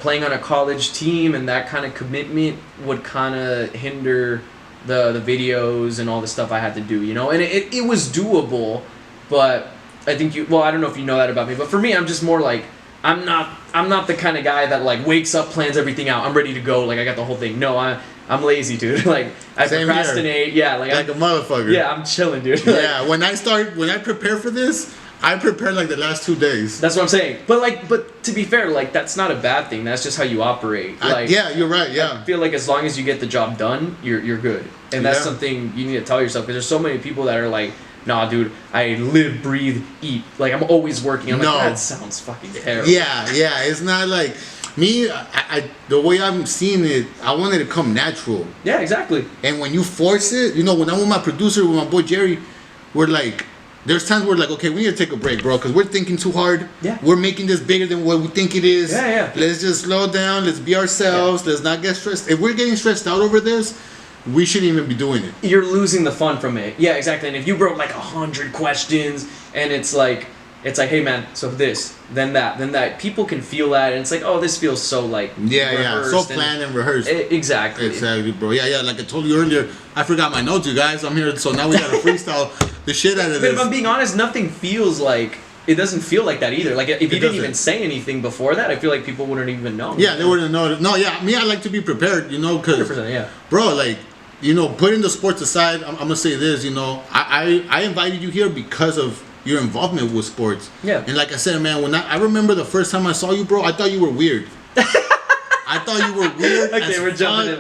playing on a college team and that kind of commitment would kind of hinder the videos and all the stuff I had to do, you know. And it was doable, but I think I don't know if you know that about me, but for me, I'm just more like I'm not the kind of guy that like wakes up, plans everything out. I'm ready to go. Like I got the whole thing. No, I'm lazy, dude. Like I procrastinate. Here. Yeah, like a motherfucker. Yeah, I'm chilling, dude. Yeah, when I prepare for this, I prepare like the last 2 days. That's what I'm saying. But to be fair, like that's not a bad thing. That's just how you operate. Like yeah, you're right. Yeah. I feel like as long as you get the job done, you're good. And that's something you need to tell yourself, because there's so many people that are like, nah, dude, I live, breathe, eat. Like, I'm always working. I'm like, that sounds fucking terrible. Yeah, it's not like... Me, the way I'm seeing it, I want it to come natural. Yeah, exactly. And when you force it, when I'm with my producer, with my boy Jerry, we're like... There's times we're like, okay, we need to take a break, bro, because we're thinking too hard. Yeah. We're making this bigger than what we think it is. Yeah. Let's just slow down. Let's be ourselves. Yeah. Let's not get stressed. If we're getting stressed out over this... we shouldn't even be doing it. You're losing the fun from it. Yeah, exactly. And if you wrote like 100 questions and it's like, hey man, so this, then that, people can feel that, and it's like, oh, this feels so like so planned and rehearsed. Exactly, bro. Yeah. Like I told you earlier, I forgot my notes, you guys. I'm here, so now we gotta freestyle the shit out of this. But if I'm being honest, nothing feels like. It doesn't feel like that either. Like, if you didn't even say anything before that, I feel like people wouldn't even know. Yeah, they wouldn't know. No, yeah, me, I like to be prepared, because... 100%, yeah. Bro, like, putting the sports aside, I'm going to say this, I invited you here because of your involvement with sports. Yeah. And like I said, man, when I remember the first time I saw you, bro, I thought you were weird. I thought you were weird. Okay, we're jumping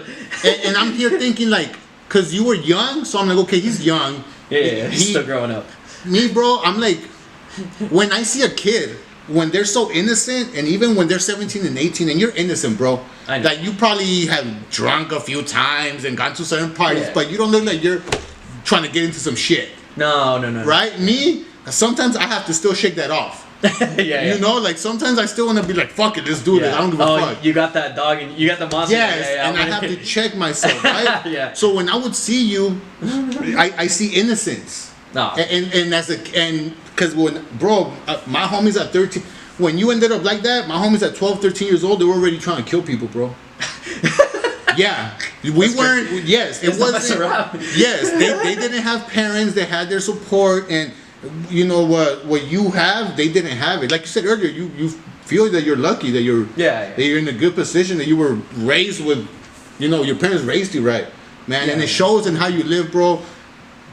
in. And I'm here thinking, like, because you were young, so I'm like, okay, he's young. Yeah, he's still growing up. Me, bro, I'm like... When I see a kid, when they're so innocent, and even when they're 17 and 18, and you're innocent, bro, like you probably have drunk a few times and gone to certain parties, but you don't look like you're trying to get into some shit. No. Right? Me, sometimes I have to still shake that off. Yeah. Like sometimes I still want to be like, fuck it, let's do this. I don't give a fuck. You got that dog, and you got the monster. Yes, and I have to check myself, right? Yeah. So when I would see you, I see innocence. No. And because my homies at 13, when you ended up like that, my homies at 12, 13 years old, they were already trying to kill people, bro. Yeah, we weren't. Yes, it Let's not mess wasn't. around. Yes, they didn't have parents. They had their support, and you know what you have, they didn't have it. Like you said earlier, you feel that you're lucky that that you're in a good position, that you were raised with, you know, your parents raised you right, man, and it shows in how you live, bro.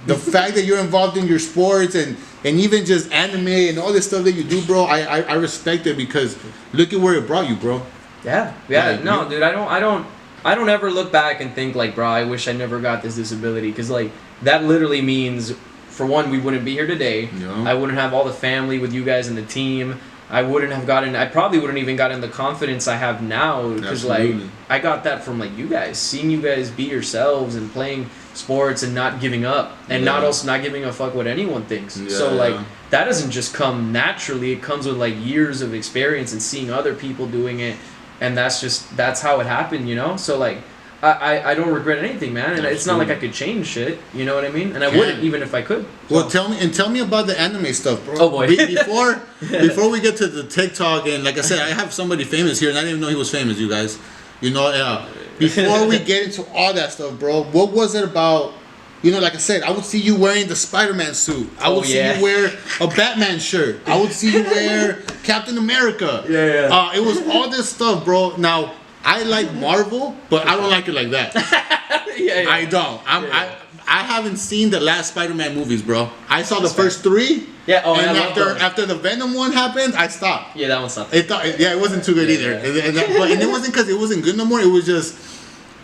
The fact that you're involved in your sports and even just anime and all this stuff that you do, bro, I respect it, because look at where it brought you, bro. Yeah. Like, no, dude, I don't ever look back and think like, bro, I wish I never got this disability, because like that literally means, for one, we wouldn't be here today. Yeah. I wouldn't have all the family with you guys and the team. I probably wouldn't even gotten the confidence I have now, because like I got that from like you guys, seeing you guys be yourselves and playing sports and not giving up, and not giving a fuck what anyone thinks. So like that doesn't just come naturally. It comes with like years of experience and seeing other people doing it, and that's how it happened, you know. So like I don't regret anything, man, and it's not like I could change shit, you know what I mean? And I wouldn't, even if I could. So. Well, tell me about the anime stuff, bro. Oh boy. Before we get to the TikTok, and like I said, I have somebody famous here, and I didn't even know he was famous, you guys. You know, before we get into all that stuff, bro, what was it about? You know, like I said, I would see you wearing the Spider-Man suit. I would see you wear a Batman shirt. I would see you wear Captain America. Yeah. It was all this stuff, bro. Now, I like Marvel, but I don't like it like that. I don't. I haven't seen the last Spider-Man movies, bro. I saw the first 3. Yeah. Oh, and after the Venom one happened, I stopped. Yeah, that one stopped. It wasn't too good either. Yeah. And it wasn't because it wasn't good no more. It was just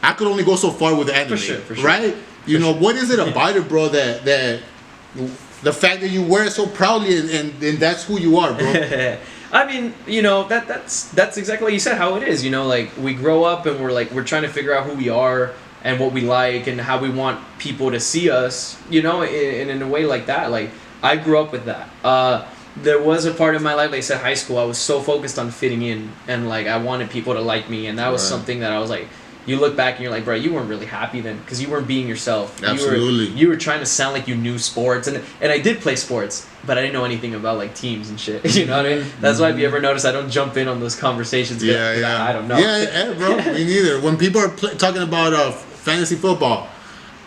I could only go so far with the anime, for sure. right? You know, what is it about it, bro? That the fact that you wear it so proudly, and that's who you are, bro. I mean, you know, that's exactly what you said, how it is. You know, like we grow up and we're trying to figure out who we are and what we like and how we want people to see us. You know, and in a way like that, like I grew up with that. There was a part of my life, like I said, high school, I was so focused on fitting in, and like I wanted people to like me, and that was something that I was like. You look back and you're like, bro, you weren't really happy then, because you weren't being yourself. Absolutely. You were trying to sound like you knew sports, and I did play sports, but I didn't know anything about like teams and shit. You know what I mean? That's why if you ever notice, I don't jump in on those conversations. I don't know. Yeah, bro. Me neither. When people are talking about fantasy football,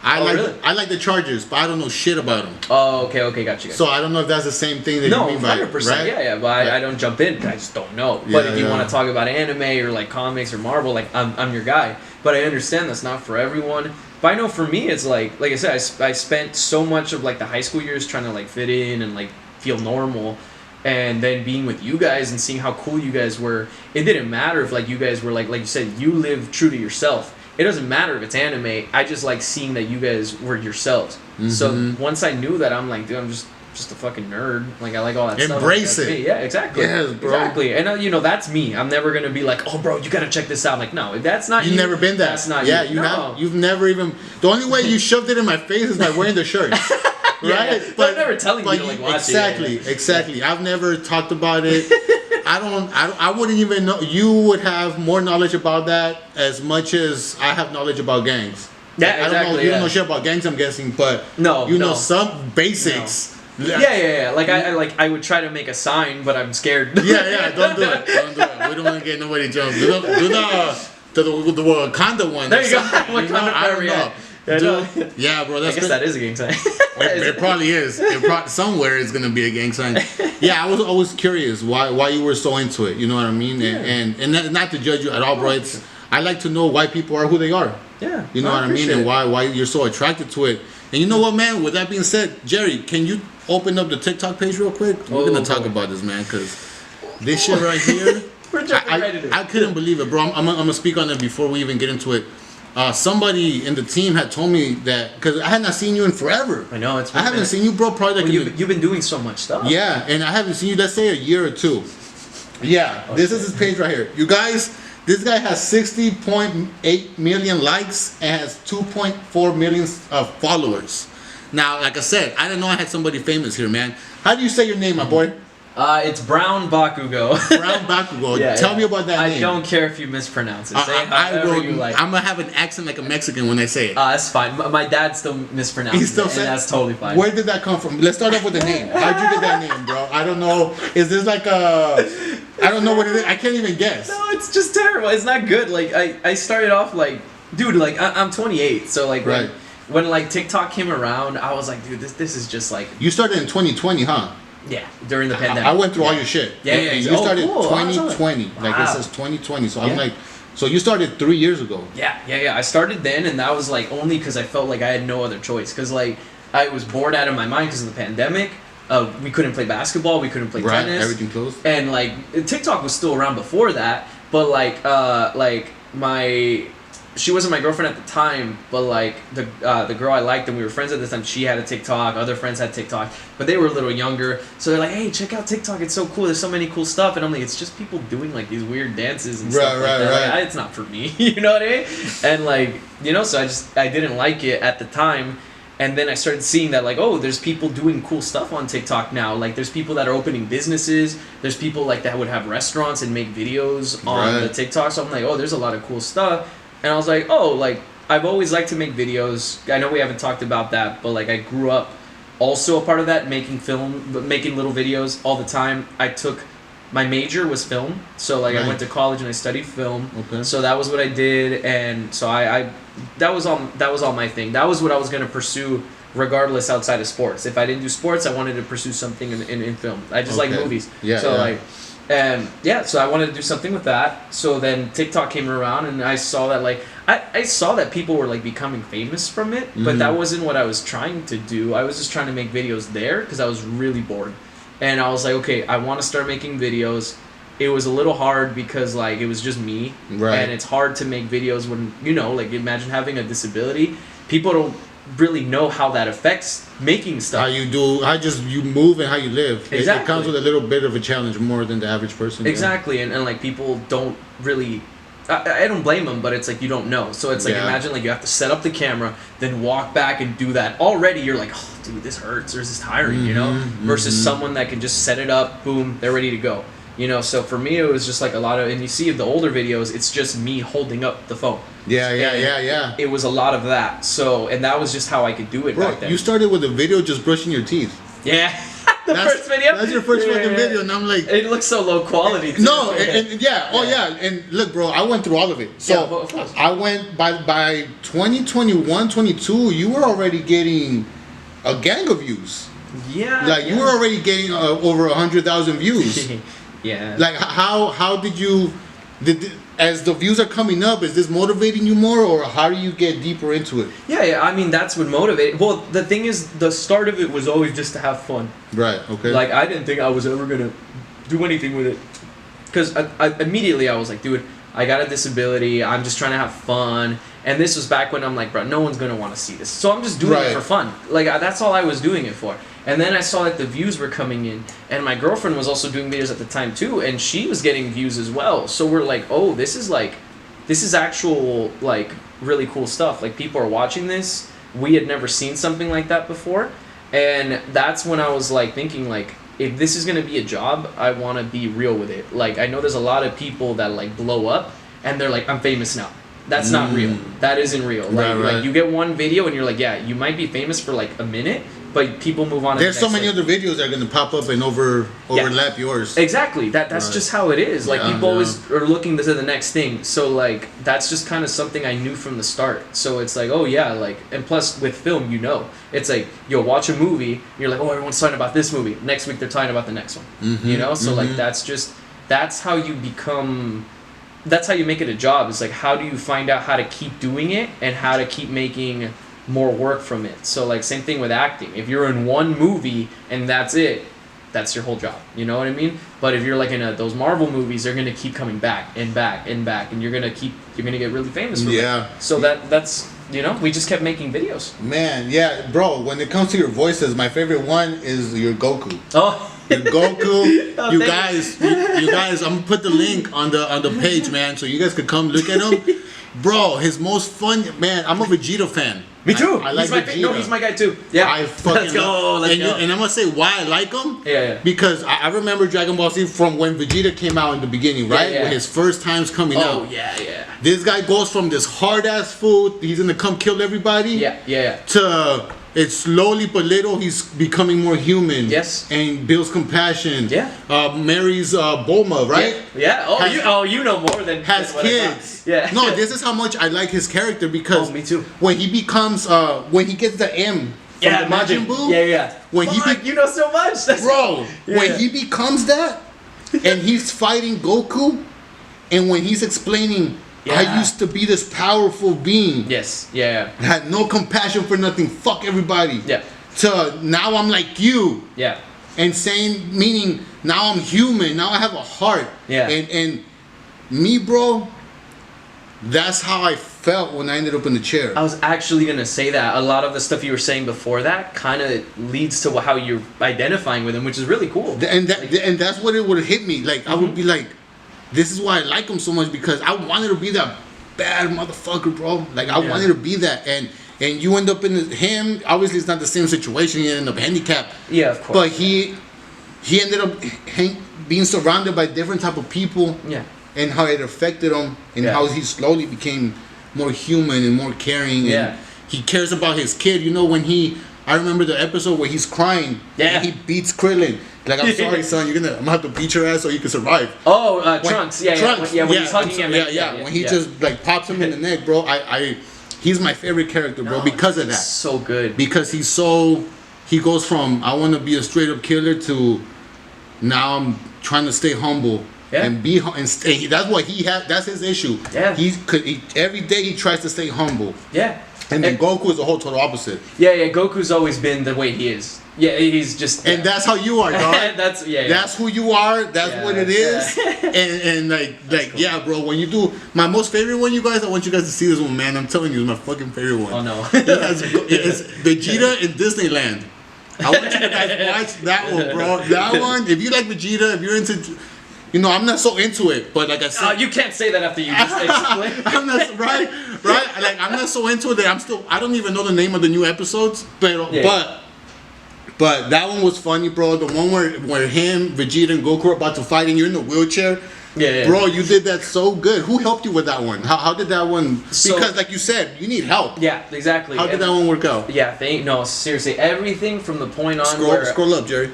I like the Chargers, but I don't know shit about them. Oh, okay, gotcha. So I don't know if that's the same thing that you mean by 100%, right? Yeah, but I don't jump in. I just don't know. But if you want to talk about anime or like comics or Marvel, like I'm your guy. But I understand that's not for everyone. But I know for me, it's like I said, I spent so much of like the high school years trying to like fit in and like feel normal, and then being with you guys and seeing how cool you guys were. It didn't matter if like you guys were like you said, you live true to yourself. It doesn't matter if it's anime. I just like seeing that you guys were yourselves. So once I knew that, I'm like, dude, I'm just a fucking nerd. Like I like all that stuff. Embrace it. Me. Yeah, exactly. Yes, bro. Exactly. And you know, that's me. I'm never gonna be like, oh, bro, you gotta check this out. Like, no, if that's not you. You've never been that. That's not you. You've never even. The only way you shoved it in my face is by wearing the shirt. Right? Yeah. But I'm never telling you to like watch it. Exactly. I've never talked about it. I wouldn't even know. You would have more knowledge about that as much as I have knowledge about gangs. Yeah, exactly. I don't know. You don't know shit about gangs, I'm guessing, but you know some basics. No. Yeah. Like I would try to make a sign, but I'm scared. Yeah. Don't do it. We don't want to get nobody jumped. Do the Wakanda one. There you go. Wakanda, I don't know. Yeah, bro. I guess that is a gang sign. It probably is. Somewhere it's gonna be a gang sign. Yeah, I was always curious why you were so into it. You know what I mean? Yeah. And not to judge you at all, bro. I like to know why people are who they are. Yeah. You know what I mean? And why you're so attracted to it. And you know what, man? With that being said, Jerry, can you open up the TikTok page real quick? We're gonna talk about this, man, because this shit right here. We're jumping right into it. I couldn't believe it, bro. I'm gonna speak on it before we even get into it. Somebody in the team had told me that, because I had not seen you in forever. I know, I haven't seen you, bro, probably like you've been doing so much stuff. Yeah, and I haven't seen you, let's say, a year or two. Yeah, this is his page right here. You guys, this guy has 60.8 million likes and has 2.4 million followers. Now, like I said, I didn't know I had somebody famous here, man. How do you say your name, my boy? It's BrownBakugo. BrownBakugo. Tell me about that name. I don't care if you mispronounce it. Say however you like. I'm gonna have an accent like a Mexican when I say it. That's fine. My dad still mispronounces it, and that's totally fine. Where did that come from? Let's start off with the name. How'd you get that name, bro? I don't know. Is this like a... I don't know what it is. I can't even guess. No, it's just terrible. It's not good. Like, I started off like... dude, like I'm 28, so like Right. when like TikTok came around, I was like, dude, this is just like You started in 2020, huh? yeah, during the pandemic. I went through all your shit. Yeah, yeah. And you started cool. 2020. Like Wow. it says 2020. So I'm Yeah. like, so you started 3 years ago. Yeah. I started then, and that was like only because I felt like I had no other choice. Because like I was bored out of my mind because of the pandemic. We couldn't play basketball. We couldn't play Right, tennis. everything closed. And like TikTok was still around before that, but like she wasn't my girlfriend at the time, but like the girl I liked and we were friends at the time, she had a TikTok, other friends had TikTok, but they were a little younger, so they're like, hey, check out TikTok, it's so cool, there's so many cool stuff, and I'm like, it's just people doing like these weird dances and stuff like that. Like, it's not for me, you know what I mean? And like, you know, so I didn't like it at the time. And then I started seeing that, like, oh, there's people doing cool stuff on TikTok now. Like, there's people that are opening businesses. There's people, like, that would have restaurants and make videos on the TikTok. So I'm like, oh, there's a lot of cool stuff. And I was like, oh, like, I've always liked to make videos. I know we haven't talked about that, but, like, I grew up also a part of that, making little videos all the time. My major was film. So, like, I went to college and I studied film. Okay. So that was what I did. And so that was all my thing. That was what I was going to pursue regardless outside of sports. If I didn't do sports, I wanted to pursue something in film. I just like movies. Yeah. So so I wanted to do something with that. So then TikTok came around and I saw that like I saw that people were like becoming famous from it, but that wasn't what I was trying to do. I was just trying to make videos there because I was really bored. And I was like, okay, I want to start making videos. It was a little hard because like it was just me, and it's hard to make videos when like imagine having a disability. People don't really know how that affects making stuff. How you move and how you live. Exactly. It comes with a little bit of a challenge more than the average person. Exactly, and like people don't really. I don't blame them, but it's like you don't know. So it's like imagine like you have to set up the camera, then walk back and do that. Already you're like, oh, dude, this hurts or this is tiring, Versus someone that can just set it up, boom, they're ready to go. So for me, it was just like a lot of, and you see the older videos, it's just me holding up the phone. Yeah. It was a lot of that. So, and that was just how I could do it back then. You started with a video just brushing your teeth. Yeah. First video? That's your first fucking video, and I'm like... It looks so low quality, too. No, and look, bro, I went through all of it. So, of course. I went, by 2021, 22, you were already getting a gang of views. Yeah. Like, you were already getting over 100,000 views. Yeah. Like, how did you... as the views are coming up, is this motivating you more, or how do you get deeper into it? Yeah, I mean, that's what motivated. Well, the thing is, the start of it was always just to have fun. Right, okay. Like, I didn't think I was ever going to do anything with it. Because immediately I was like, dude, I got a disability, I'm just trying to have fun. And this was back when I'm like, bro, no one's going to want to see this. So I'm just doing it for fun. Like, that's all I was doing it for. And then I saw that the views were coming in. And my girlfriend was also doing videos at the time, too. And she was getting views as well. So we're like, oh, this is actual, like, really cool stuff. Like, people are watching this. We had never seen something like that before. And that's when I was, like, thinking, like, if this is going to be a job, I want to be real with it. Like, I know there's a lot of people that, like, blow up. And they're like, I'm famous now. That's not real. That isn't real. Like, like, you get one video and you're like, yeah, you might be famous for, like, a minute. But people move on. There's so many other videos that are going to pop up and overlap yours. Exactly. That's just how it is. Like, people always are looking to the next thing. So, like, that's just kind of something I knew from the start. So it's like, oh, yeah, like, and plus with film, it's like, you'll watch a movie, and you're like, oh, everyone's talking about this movie. Next week, they're talking about the next one. So, like, that's how you become... That's how you make it a job. It's like, how do you find out how to keep doing it and how to keep making more work from it? So, like, same thing with acting. If you're in one movie and that's it, that's your whole job. You know what I mean? But if you're like in those Marvel movies, they're gonna keep coming back and back and back, and you're gonna get really famous from it. So that's we just kept making videos. Man, yeah, bro. When it comes to your voices, my favorite one is your Goku. Oh. Your Goku, you guys, I'm gonna put the link on the page, man, so you guys could come look at him. Bro, his most fun, man. I'm a Vegeta fan. Me too. I like Vegeta. He's my guy too. Yeah. I fucking Let's go. And I'm gonna say why I like him. Yeah. Because I remember Dragon Ball Z from when Vegeta came out in the beginning, right? Yeah. When his first times coming out. Oh yeah. This guy goes from this hard ass fool, he's gonna come kill everybody. Yeah. To it's slowly but little he's becoming more human. Yes. And builds compassion. Yeah. Marries Bulma, right? Yeah. Oh, you know more than has what kids. Yeah. No, this is how much I like his character because me too. when he becomes when he gets the M from the Majin Buu. Yeah. When you know so much. When he becomes that and he's fighting Goku and when he's explaining I used to be this powerful being. Yes. Yeah. Had no compassion for nothing. Fuck everybody. Yeah. To now I'm like you. Yeah. And saying meaning now I'm human. Now I have a heart. Yeah. And me, bro, that's how I felt when I ended up in the chair. I was actually gonna say that a lot of the stuff you were saying before that kind of leads to how you're identifying with him, which is really cool. And that's what it would have hit me. Like I would be like, this is why I like him so much because I wanted to be that bad motherfucker, bro. Like I wanted to be that, and you end up in him. Obviously, it's not the same situation. He ended up handicapped. Yeah, of course. But he ended up being surrounded by different type of people. Yeah. And how it affected him, and how he slowly became more human and more caring. And he cares about his kid. You know when I remember the episode where he's crying. Yeah. And he beats Krillin. Like, I'm sorry, son. I'm gonna have to beat your ass so you can survive. Oh, Trunks. Trunks. When he's hugging him. When he just like pops him in the neck, bro. He's my favorite character, bro, because of that. So good. Because he goes from I want to be a straight up killer to now I'm trying to stay humble. Yeah. And stay. That's what he has. That's his issue. Yeah. Every day he tries to stay humble. Yeah. And then Goku is the whole total opposite. Yeah. Goku's always been the way he is. Yeah, he's just. And that's how you are, dog. That's That's who you are. That's what it is. And like cool. Yeah, bro. When you do my most favorite one, you guys, I want you guys to see this one, man. I'm telling you, it's my fucking favorite one. Oh no. It's Vegeta in Disneyland. I want you guys watch that one, bro. That one. If you like Vegeta, if you're into. You know, I'm not so into it, but like I said, you can't say that after you just explained. I'm not right. Like I'm not so into it. I don't even know the name of the new episodes, but that one was funny, bro. The one where him, Vegeta, and Goku are about to fight, and you're in the wheelchair. Yeah. Bro, you did that so good. Who helped you with that one? How did that one? Because like you said, you need help. Yeah, exactly. How did that one work out? Yeah, no, seriously, everything from the point on scroll up, Jerry.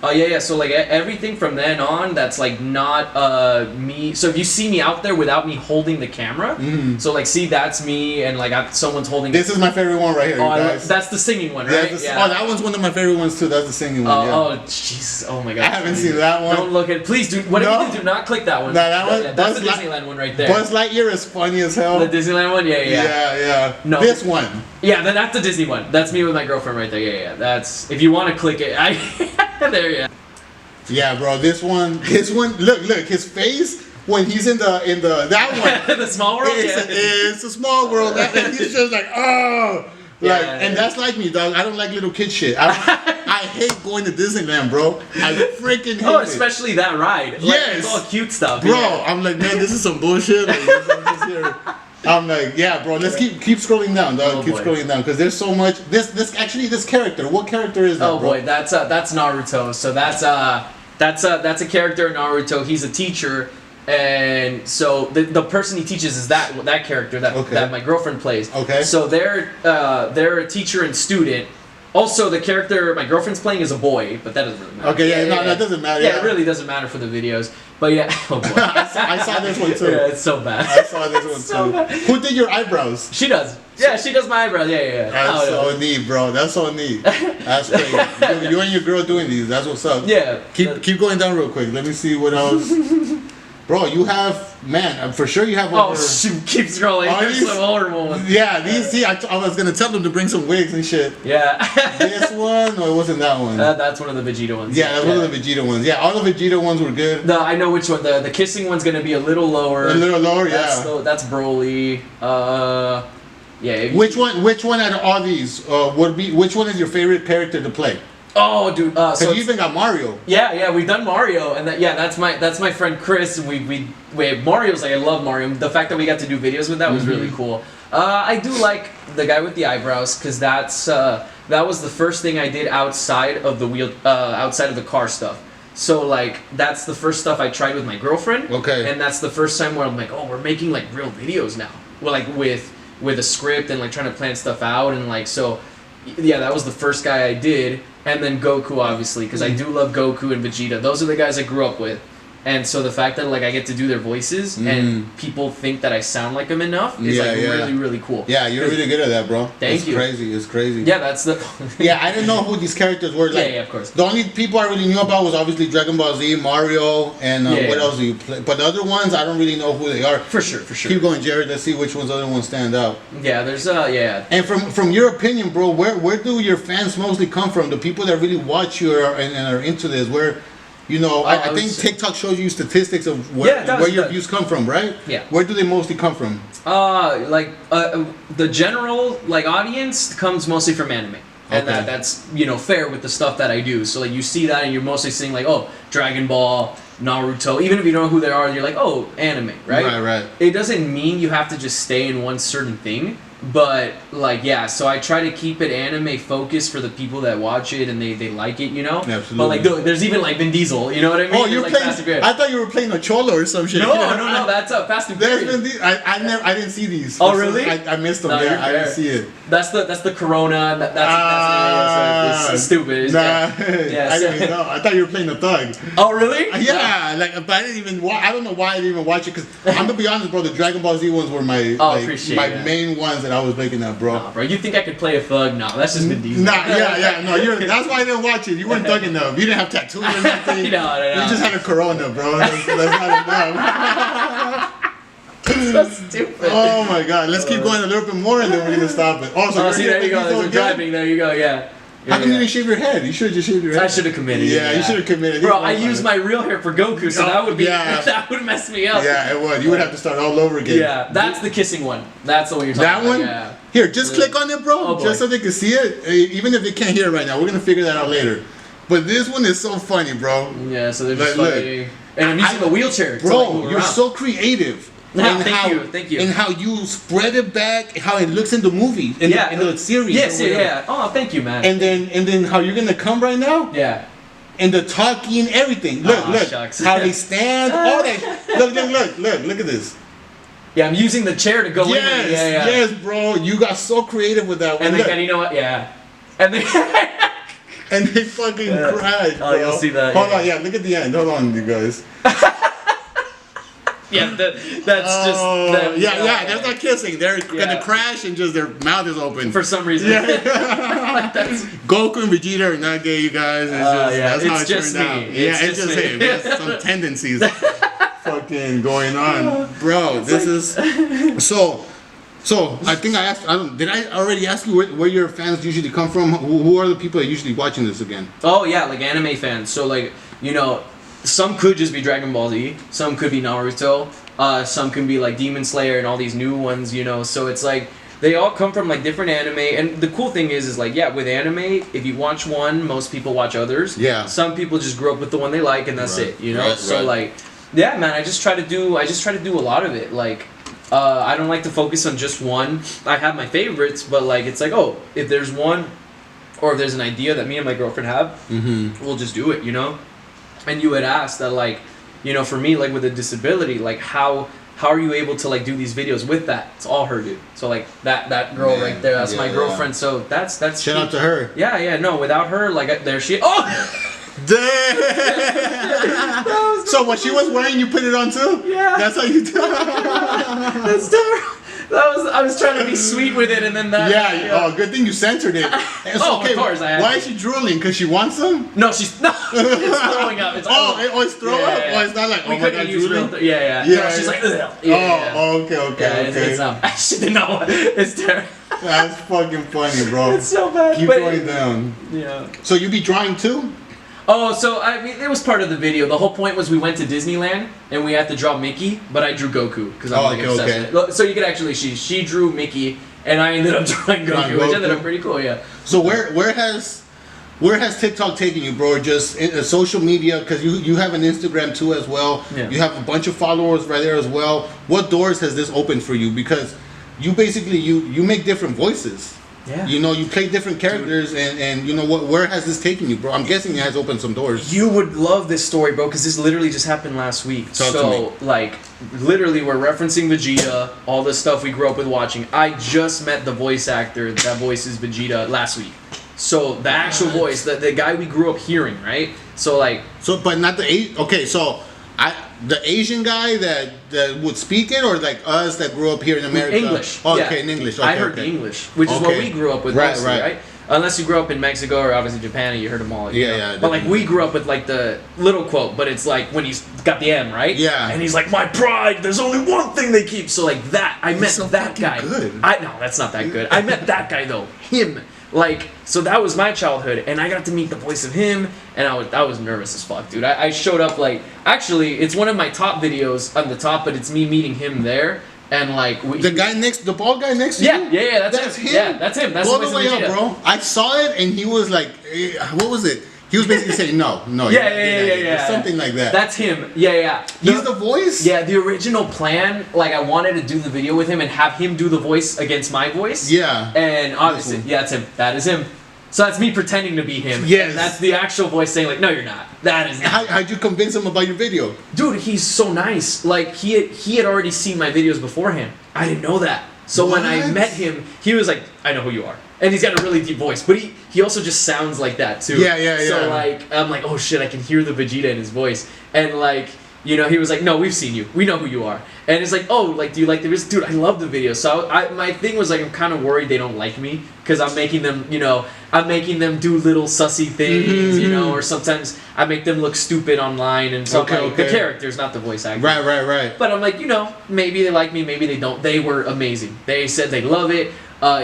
Oh yeah. So like everything from then on, that's like not me. So if you see me out there without me holding the camera, so like see that's me, and like someone's holding. This is my favorite one right here, guys. That's the singing one, right? Oh, that one's one of my favorite ones too. That's the singing one. Oh jeez. Oh my god. I haven't seen that one. Don't look at. Please do. Whatever you do, not click that one. No, that one. Yeah, that's the Disneyland one right there. Buzz Lightyear is funny as hell. The Disneyland one, Yeah. No, this one. Yeah, that's the Disney one. That's me with my girlfriend right there. Yeah. That's if you want to click it. There, yeah. Yeah, bro. This one. Look. His face when he's in the that one. The small world. It's a small world. And he's just like, oh, and that's like me, dog. I don't like little kid shit. I hate going to Disneyland, bro. I freaking hate it. Especially that ride. Like, it's all cute stuff, bro. Yeah. I'm like, man, this is some bullshit. I'm like, yeah, bro. Let's keep scrolling down, dog. Keep scrolling down because there's so much. This character. What character is that? Oh boy, that's Naruto. So that's a character in Naruto. He's a teacher, and so the person he teaches is that character that my girlfriend plays. Okay. So they're a teacher and student. Also, the character my girlfriend's playing is a boy, but that doesn't really matter. Okay, that doesn't matter. Yeah, it really doesn't matter for the videos. But yeah, oh boy. I saw this one too. Yeah, it's so bad. I saw this one too. Bad. Who did your eyebrows? She does. Yeah, she does my eyebrows. Yeah. That's so neat, bro. That's so neat. That's crazy. You and your girl doing these. That's what's up. Yeah. Keep going down real quick. Let me see what else. Bro, you have, man, for sure you have over... Oh, shoot, keep scrolling. There's some older ones. Yeah, I was going to tell them to bring some wigs and shit. Yeah. This one, or it wasn't that one? That's one of the Vegeta ones. Yeah, that's one of the Vegeta ones. Yeah, all the Vegeta ones were good. I know which one. The kissing one's going to be a little lower. A little lower, That's Broly. Yeah. Which one out of all these which one is your favorite character to play? Oh, dude. So you even got Mario. Yeah, we've done Mario, and that's my friend Chris. We Mario's like I love Mario. The fact that we got to do videos with that was really cool. I do like the guy with the eyebrows because that was the first thing I did outside of the car stuff. So like that's the first stuff I tried with my girlfriend. Okay. And that's the first time where I'm like, oh, we're making like real videos now. Well, like with a script and like trying to plan stuff out and like so. yeah, that was the first guy I did, and then Goku, obviously, because I do love Goku and Vegeta. Those are the guys I grew up with. And so the fact that like I get to do their voices and people think that I sound like them enough is really, really cool. Yeah, you're really good at that, bro. Thank you. It's crazy. Yeah, that's the... Yeah, I didn't know who these characters were. Like, yeah, of course. The only people I really knew about was obviously Dragon Ball Z, Mario, and what else do you play? But the other ones, I don't really know who they are. For sure. Keep going, Jared. Let's see which ones other ones stand out. Yeah, there's And from your opinion, bro, where do your fans mostly come from? The people that really watch you and are into this, where... You know, I think TikTok shows you statistics of where your views come from, right? Yeah. Where do they mostly come from? The general like audience comes mostly from anime, and that's fair with the stuff that I do. So like you see that, and you're mostly seeing like Dragon Ball, Naruto. Even if you don't know who they are, you're like anime, right? Right. It doesn't mean you have to just stay in one certain thing. But like so I try to keep it anime focused for the people that watch it and they like it, Absolutely. But like there's even like Vin Diesel, you know what I mean? Oh, you're like playing. Fast and Furious. I thought you were playing a Cholo or some shit. No, that's Fast and Furious. Vin Diesel. I didn't see these. Oh really? I missed them. No, yeah, I didn't see it. That's the Corona. That's it's stupid. I didn't even know. I thought you were playing the Thug. Oh really? Yeah, but I didn't even. I don't know why I didn't even watch it because I'm gonna be honest, bro. The Dragon Ball Z ones were my main ones that I was looking at, bro. Nah, bro, you think I could play a Thug? No, that's just Vin Diesel. No, that's why I didn't watch it. You weren't thugging enough. You didn't have tattoos or anything. No. You just had a Corona, bro. That's not enough. That's stupid. Oh my God. Let's keep going a little bit more and then we're gonna stop it. Also, see, there you go. There's a driving. There you go. Yeah. How come you didn't shave your head? You should have just shaved your head. I should have committed. Yeah, you should have committed. Bro, I used my real hair for Goku, so that would be that would mess me up. Yeah, it would. You would have to start all over again. Yeah, that's the kissing one. That's the one you're talking about. That one? Yeah. Here, just click on it, bro, just so they can see it. Even if they can't hear it right now, we're gonna figure that out later. But this one is so funny, bro. Yeah, so they're just funny. And I'm using the wheelchair. Bro, you're so creative. Thank you. And how you spread it back, how it looks in the movie, in the series. Yes, yeah. Oh, thank you, man. And then how you're gonna come right now? Yeah. And the talking, everything. Look, shucks. how they stand, all that. Look at this. Yeah, I'm using the chair to go in. Yes, bro. You got so creative with that one. And you know what? Yeah. And they and they fucking cried. Oh, you'll see that. Hold on, look at the end. Hold on, you guys. Yeah, that's just them. That's not kissing. They're gonna crash and just their mouth is open for some reason. Goku and Vegeta are not gay, you guys. That's how it just turned out. It's just him. There's some tendencies fucking going on, bro. This is so. I think I asked. Did I already ask you where your fans usually come from? Who are the people that are usually watching this again? Oh yeah, like anime fans. So like some could just be Dragon Ball Z, some could be Naruto, some can be like Demon Slayer and all these new ones, so it's like they all come from like different anime. And the cool thing is like with anime, if you watch one, most people watch others. Yeah. Some people just grew up with the one they like and that's it, so like man, I just try to do a lot of it. Like I don't like to focus on just one. I have my favorites, but like it's like if there's one or if there's an idea that me and my girlfriend have, we'll just do it, And you had asked that, like, for me, like, with a disability, like, how are you able to, like, do these videos with that? It's all her, dude. So, like, that girl right there, that's my girlfriend. So, that's shout out to her. Yeah, no, without her, like, there she... Oh! Damn! So, what she was wearing, you put it on, too? Yeah. That's how you do it? That's terrible. I was trying to be sweet with it, and then that. Yeah. Oh, good thing you censored it. Of course I had. Why is she drooling? Because she wants some? No, it's throwing up. It's it's throwing up. Oh, it's not like we couldn't use drooling. Yeah. No, she's like. Okay. It's no, it's terrible. That's fucking funny, bro. It's so bad. Keep going down. Yeah. So you be drawing too? Oh, so I mean, it was part of the video. The whole point was we went to Disneyland and we had to draw Mickey, but I drew Goku because I'm like obsessed with it. So you could actually she drew Mickey and I ended up drawing Goku, which ended up pretty cool. Yeah. So where has TikTok taken you, bro? Just social media, because you have an Instagram too as well. Yeah. You have a bunch of followers right there as well. What doors has this opened for you? Because you basically you make different voices. Yeah. You know, you play different characters, and you know where has this taken you, bro? I'm guessing it has opened some doors. You would love this story, bro, because this literally just happened last week. Talk to me. Like, literally, we're referencing Vegeta, all the stuff we grew up with watching. I just met the voice actor that voices Vegeta last week. So the actual voice, the guy we grew up hearing, right? So like, but not the okay. So the Asian guy that would speak it, or like us that grew up here in America. English. Oh, yeah. okay, in English. Okay, I heard the English, which is what we grew up with mostly, right? Unless you grew up in Mexico or obviously Japan and you heard them all. Yeah. But like we grew up with like the little quote, but it's like when he's got the M, right? Yeah. And he's like, my pride, there's only one thing they keep. So like that, I met that guy. Good. No, that's not that good. I met that guy though. Him. Like, so that was my childhood, and I got to meet the voice of him, and I was nervous as fuck, dude. I showed up like, actually, it's one of my top videos on the top, but it's me meeting him there. And like the bald guy next to you. Yeah, that's him. Yeah, that's him. That's all the way up, bro. I saw it, and he was like, what was it? He was basically saying no. Yeah. Something like that. That's him. Yeah. He's the voice? Yeah, the original plan, like I wanted to do the video with him and have him do the voice against my voice. Yeah. And obviously, that's him. That is him. So that's me pretending to be him. Yes. And that's the actual voice saying like, no, you're not. That is not. How'd you convince him about your video? Dude, he's so nice. Like he had already seen my videos beforehand. I didn't know that. So when I met him, he was like, I know who you are. And he's got a really deep voice, but he also just sounds like that too. Yeah. So like, I'm like, oh shit, I can hear the Vegeta in his voice. And like, you know, he was like, no, we've seen you. We know who you are. And it's like, oh, like, do you like the videos? Dude, I love the videos. So my thing was like, I'm kind of worried they don't like me because I'm making them, you know, do little sussy things, you know, or sometimes I make them look stupid online and so the characters, not the voice actor. Right. But I'm like, you know, maybe they like me, maybe they don't. They were amazing. They said they love it.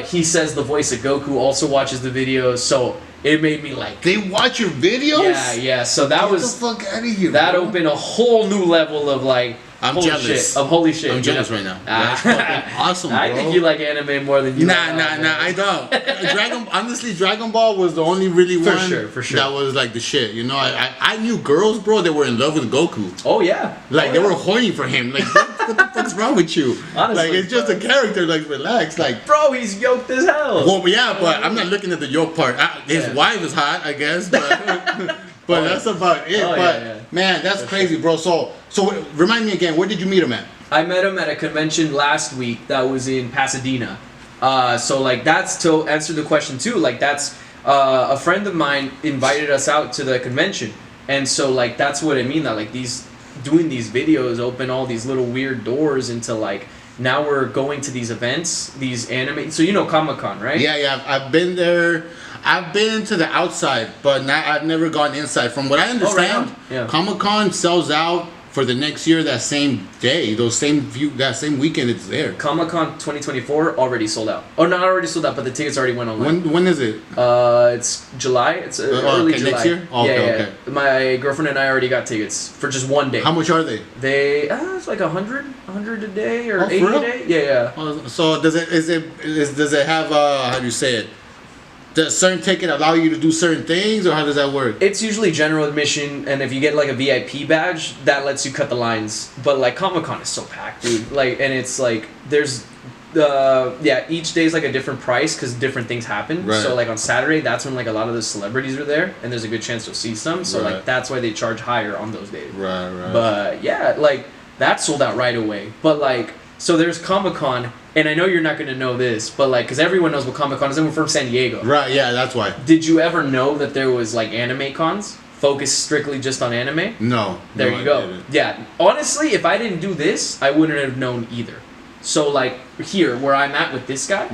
He says the voice of Goku also watches the videos, so it made me like. They watch your videos? Yeah. So that Get the fuck out of here. That opened a whole new level of like. I'm jealous. Holy shit. I'm jealous right now. That's fucking awesome, bro. I think you like anime more than you. Nah. I don't. Honestly, Dragon Ball was the only really one for sure. that was like the shit. You know, I knew girls, bro, that were in love with Goku. Oh yeah. Like they were horny for him. Like what the fuck's wrong with you? Honestly, like it's just a character. Like relax. Like bro, he's yoked as hell. Well, yeah, but I'm not looking at the yoke part. His wife is hot, I guess, but. But that's about it. Man, that's crazy, bro. So remind me again, where did you meet him at? I met him at a convention last week that was in Pasadena. So like that's to answer the question too. Like that's a friend of mine invited us out to the convention, and so like that's what I mean. That like doing these videos open all these little weird doors into like. Now we're going to these events, these anime. So you know Comic-Con, right? Yeah. I've been there. I've been to the outside, but I've never gone inside. From what I understand, Comic-Con sells out for the next year that same day, that same weekend it's there. Comic-Con 2024 already sold out. Oh, not already sold out, but the tickets already went online. When is it? It's July. It's early July. Next year? Okay. My girlfriend and I already got tickets for just one day. How much are they? It's like 100 a day or 80 a day. Yeah. So does it have how do you say it? Does certain ticket allow you to do certain things, or how does that work? It's usually general admission, and if you get like a VIP badge, that lets you cut the lines. But like Comic-Con is so packed, dude. Like, and it's like there's each day is like a different price because different things happen. Right. So like on Saturday, that's when like a lot of the celebrities are there, and there's a good chance you'll see some. So like that's why they charge higher on those days. Right. But yeah, like that sold out right away. But like so there's Comic-Con. And I know you're not going to know this, but like, because everyone knows what Comic-Con is, and we're from San Diego. Right, yeah, that's why. Did you ever know that there was like anime cons focused strictly just on anime? No. There you go. Yeah. Honestly, if I didn't do this, I wouldn't have known either. So like here, where I'm at with this guy,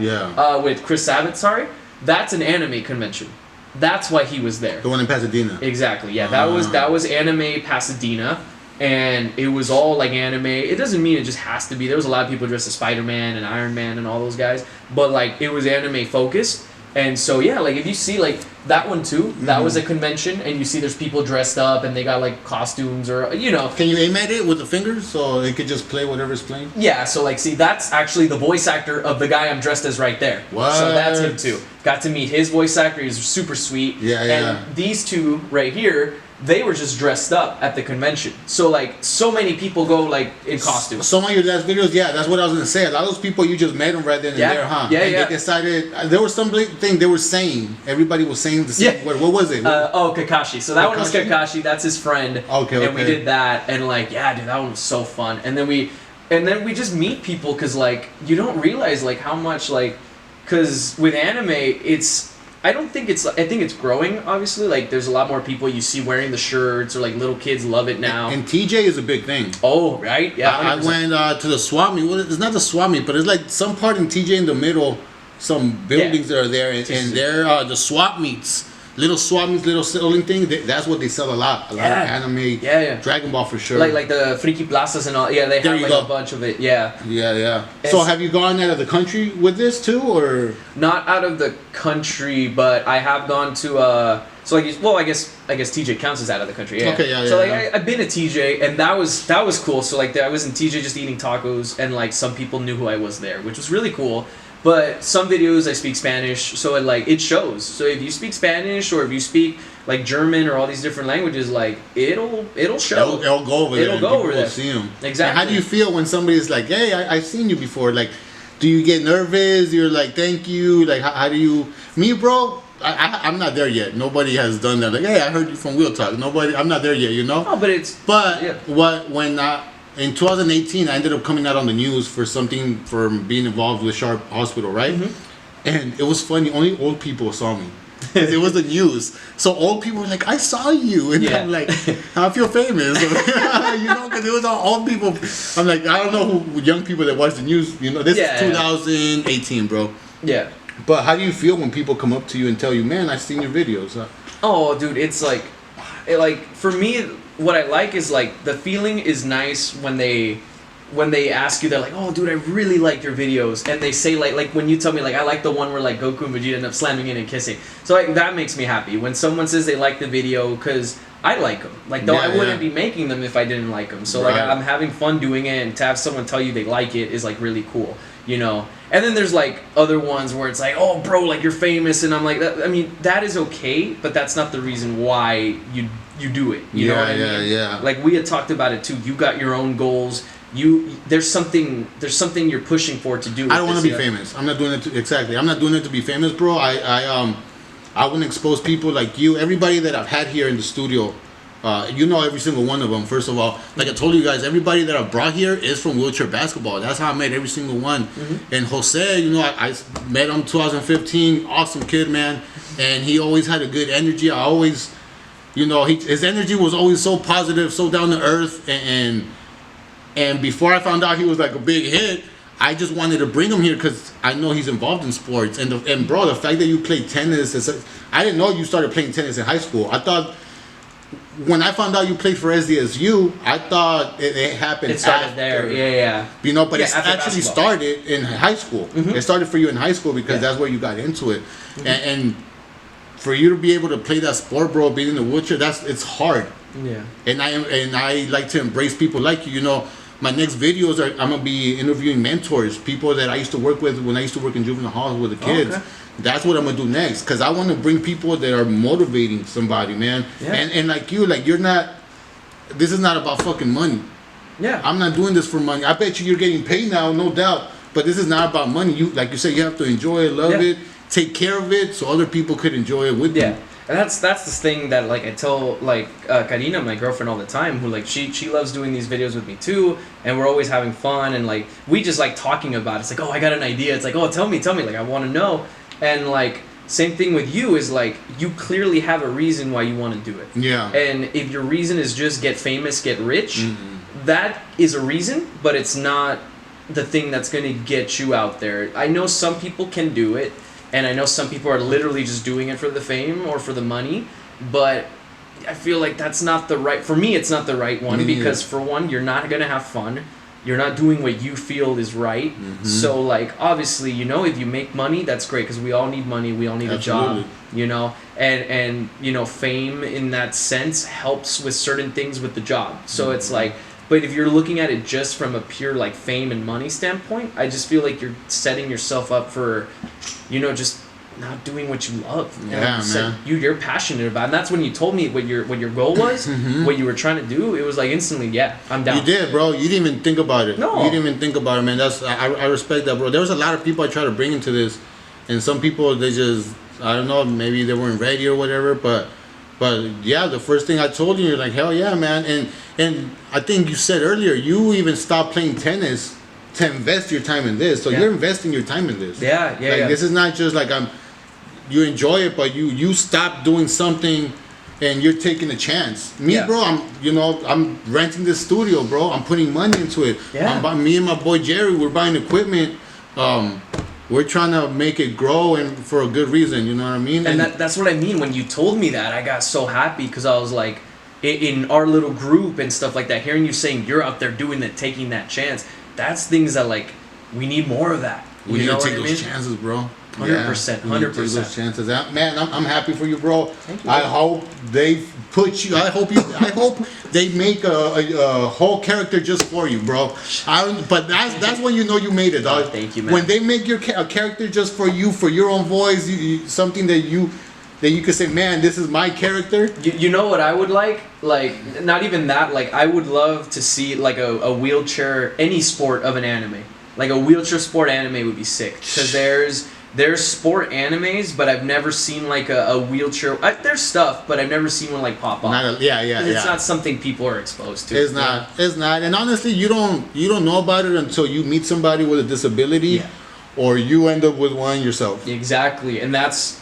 with Chris Sabat, that's an anime convention. That's why he was there. The one in Pasadena. Exactly. Yeah, that was Anime Pasadena. And it was all like anime. It doesn't mean it just has to be. There was a lot of people dressed as Spider-Man and Iron Man and all those guys. But like it was anime focused. And so yeah, like if you see like that one too, that was a convention, and you see there's people dressed up and they got like costumes or you know. Can you aim at it with the fingers so it could just play whatever's playing? Yeah, so like see that's actually the voice actor of the guy I'm dressed as right there. What? So that's him too. got to meet his voice actor. He was super sweet. Yeah, yeah. And these two right here, they were just dressed up at the convention. So like, so many people go like in costumes. Some of your last videos, yeah, that's what I was gonna say. A lot of those people, you just met them right then and there, huh? Yeah, and yeah. they decided there was some thing they were saying. Everybody was saying the same word. What was it? Kakashi. So that one was Kakashi? Kakashi. That's his friend. Okay. And we did that, and like, yeah, dude, that one was so fun. And then we just meet people, cause like you don't realize like how much like, cause with anime, I think it's growing, obviously. Like, there's a lot more people you see wearing the shirts, or like little kids love it now. And TJ is a big thing. Oh, right? Yeah. I went to the swap meet. Well, it's not the swap meet, but it's like some part in TJ in the middle, some buildings that are there, and they're the swap meets. Little swap meets, little selling thing. That's what they sell a lot. A lot of anime. Yeah. Dragon Ball for sure. Like the Friki Plazas and all. Yeah, they have like a bunch of it. Yeah. Yeah. So have you gone out of the country with this too, or? Not out of the country, but I have gone to so like, well, I guess TJ counts as out of the country. Yeah. Okay, yeah. So like I've been to TJ, and that was cool. So like I was in TJ just eating tacos, and like some people knew who I was there, which was really cool. But some videos I speak Spanish, so it shows. So if you speak Spanish, or if you speak like German or all these different languages, like it'll show. It'll go over there. It'll go over there. See them. Exactly. And how do you feel when somebody's like, "Hey, I've seen you before"? Like, do you get nervous? You're like, "Thank you." Like, how do you? Me, bro. I'm not there yet. Nobody has done that. Like, "Hey, I heard you from WhealTalk." Nobody. I'm not there yet. You know. Oh, but in 2018, I ended up coming out on the news for being involved with Sharp Hospital, right? Mm-hmm. And it was funny. Only old people saw me. It was the news. So old people were like, "I saw you," and I'm like, "I feel famous," because it was all old people. I'm like, I don't know who young people that watch the news. This is 2018, bro. Yeah. But how do you feel when people come up to you and tell you, "Man, I've seen your videos"? Oh, dude, it's like for me, what I like is like the feeling is nice when they ask you, they're like, "Oh, dude, I really like your videos," and they say like when you tell me like, "I like the one where like Goku and Vegeta end up slamming in and kissing," so like that makes me happy when someone says they like the video, because I like them. Like, though I wouldn't be making them if I didn't like them. So like I'm having fun doing it, and to have someone tell you they like it is like really cool, And then there's like other ones where it's like, "Oh, bro, like you're famous," and I'm like, I mean, that is okay, but that's not the reason why you do it. You know what I mean? Yeah. Like we had talked about it too. You got your own goals. There's something you're pushing for to do. I don't want to be famous. I'm not doing it I'm not doing it to be famous, bro. I want to expose people like you, everybody that I've had here in the studio. Every single one of them. First of all, like I told you guys, everybody that I've brought here is from wheelchair basketball. That's how I met every single one. Mm-hmm. And Jose, I met him 2015. Awesome kid, man. And he always had a good energy. I always, his energy was always so positive, so down to earth. And before I found out he was like a big hit, I just wanted to bring him here because I know he's involved in sports. And bro, the fact that you play tennis, I didn't know you started playing tennis in high school. I thought, when I found out you played for SDSU, I thought it happened. It started after, there, yeah. But it actually started in high school. Mm-hmm. It started for you in high school because that's where you got into it. Mm-hmm. And for you to be able to play that sport, bro, being in the wheelchair, it's hard. Yeah. And I like to embrace people like you. My next videos I'm gonna be interviewing mentors, people that I used to work with when I used to work in juvenile halls with the kids. Okay. That's what I'm gonna do next, because I want to bring people that are motivating somebody, man. Yeah. And like you're not. This is not about fucking money. Yeah. I'm not doing this for money. I bet you're getting paid now, no doubt. But this is not about money. Like you said, you have to enjoy it, love it, take care of it, so other people could enjoy it with you. Yeah. And that's this thing that like I tell Karina, my girlfriend, all the time, who like she loves doing these videos with me too, and we're always having fun, and like we just like talking about it. It's like, "Oh, I got an idea." It's like, "Oh, tell me, like I want to know." And like same thing with you is like you clearly have a reason why you want to do it. Yeah. And if your reason is just get famous, get rich, that is a reason, but it's not the thing that's going to get you out there. I know some people can do it. And I know some people are literally just doing it for the fame or for the money, but I feel like that's not the right, for me it's not the right one, because for one, you're not going to have fun. You're not doing what you feel is right. Mm-hmm. So like, obviously, if you make money, that's great, because we all need money. We all need a job, and fame in that sense helps with certain things with the job. So it's like, but if you're looking at it just from a pure like fame and money standpoint, I just feel like you're setting yourself up for, just not doing what you love. And Yeah, you said man. you're passionate about it. And that's when you told me what your goal was, what you were trying to do. It was like instantly, yeah, I'm down. You did, bro. You didn't even think about it. No. You didn't even think about it, man. I respect that, bro. There was a lot of people I tried to bring into this, and some people they just I don't know, maybe they weren't ready or whatever. But yeah, the first thing I told you, you're like, hell yeah, man. And I think you said earlier you even stopped playing tennis to invest your time in this. So you're investing your time in this. Yeah. Like this is not just like you enjoy it, but you stop doing something and you're taking a chance. Me, bro, I'm renting this studio, bro. I'm putting money into it. Yeah. Me and my boy Jerry, we're buying equipment. We're trying to make it grow and for a good reason, you know what I mean? And that's what I mean. When you told me that, I got so happy because I was like, in our little group and stuff like that, hearing you saying you're out there doing that, taking that chance, that's things that like, we need more of that. We need to take those chances, bro. 100%, 100%. Take those chances. Man, I'm happy for you, bro. Thank you, I bro. hope they put you. I hope they make a whole character just for you, bro. But that's when you know you made it, dog. Thank you, man. When they make a character just for you, for your own voice, something that you could say, man, this is my character. You know what I would like? Like, not even that. Like, I would love to see like a wheelchair, any sport of an anime. Like a wheelchair sport anime would be sick because there's sport animes, but I've never seen like a wheelchair. There's stuff, but I've never seen one like pop up. It's not something people are exposed to. It's not. It's not. And honestly, you don't know about it until you meet somebody with a disability, or you end up with one yourself. Exactly, and that's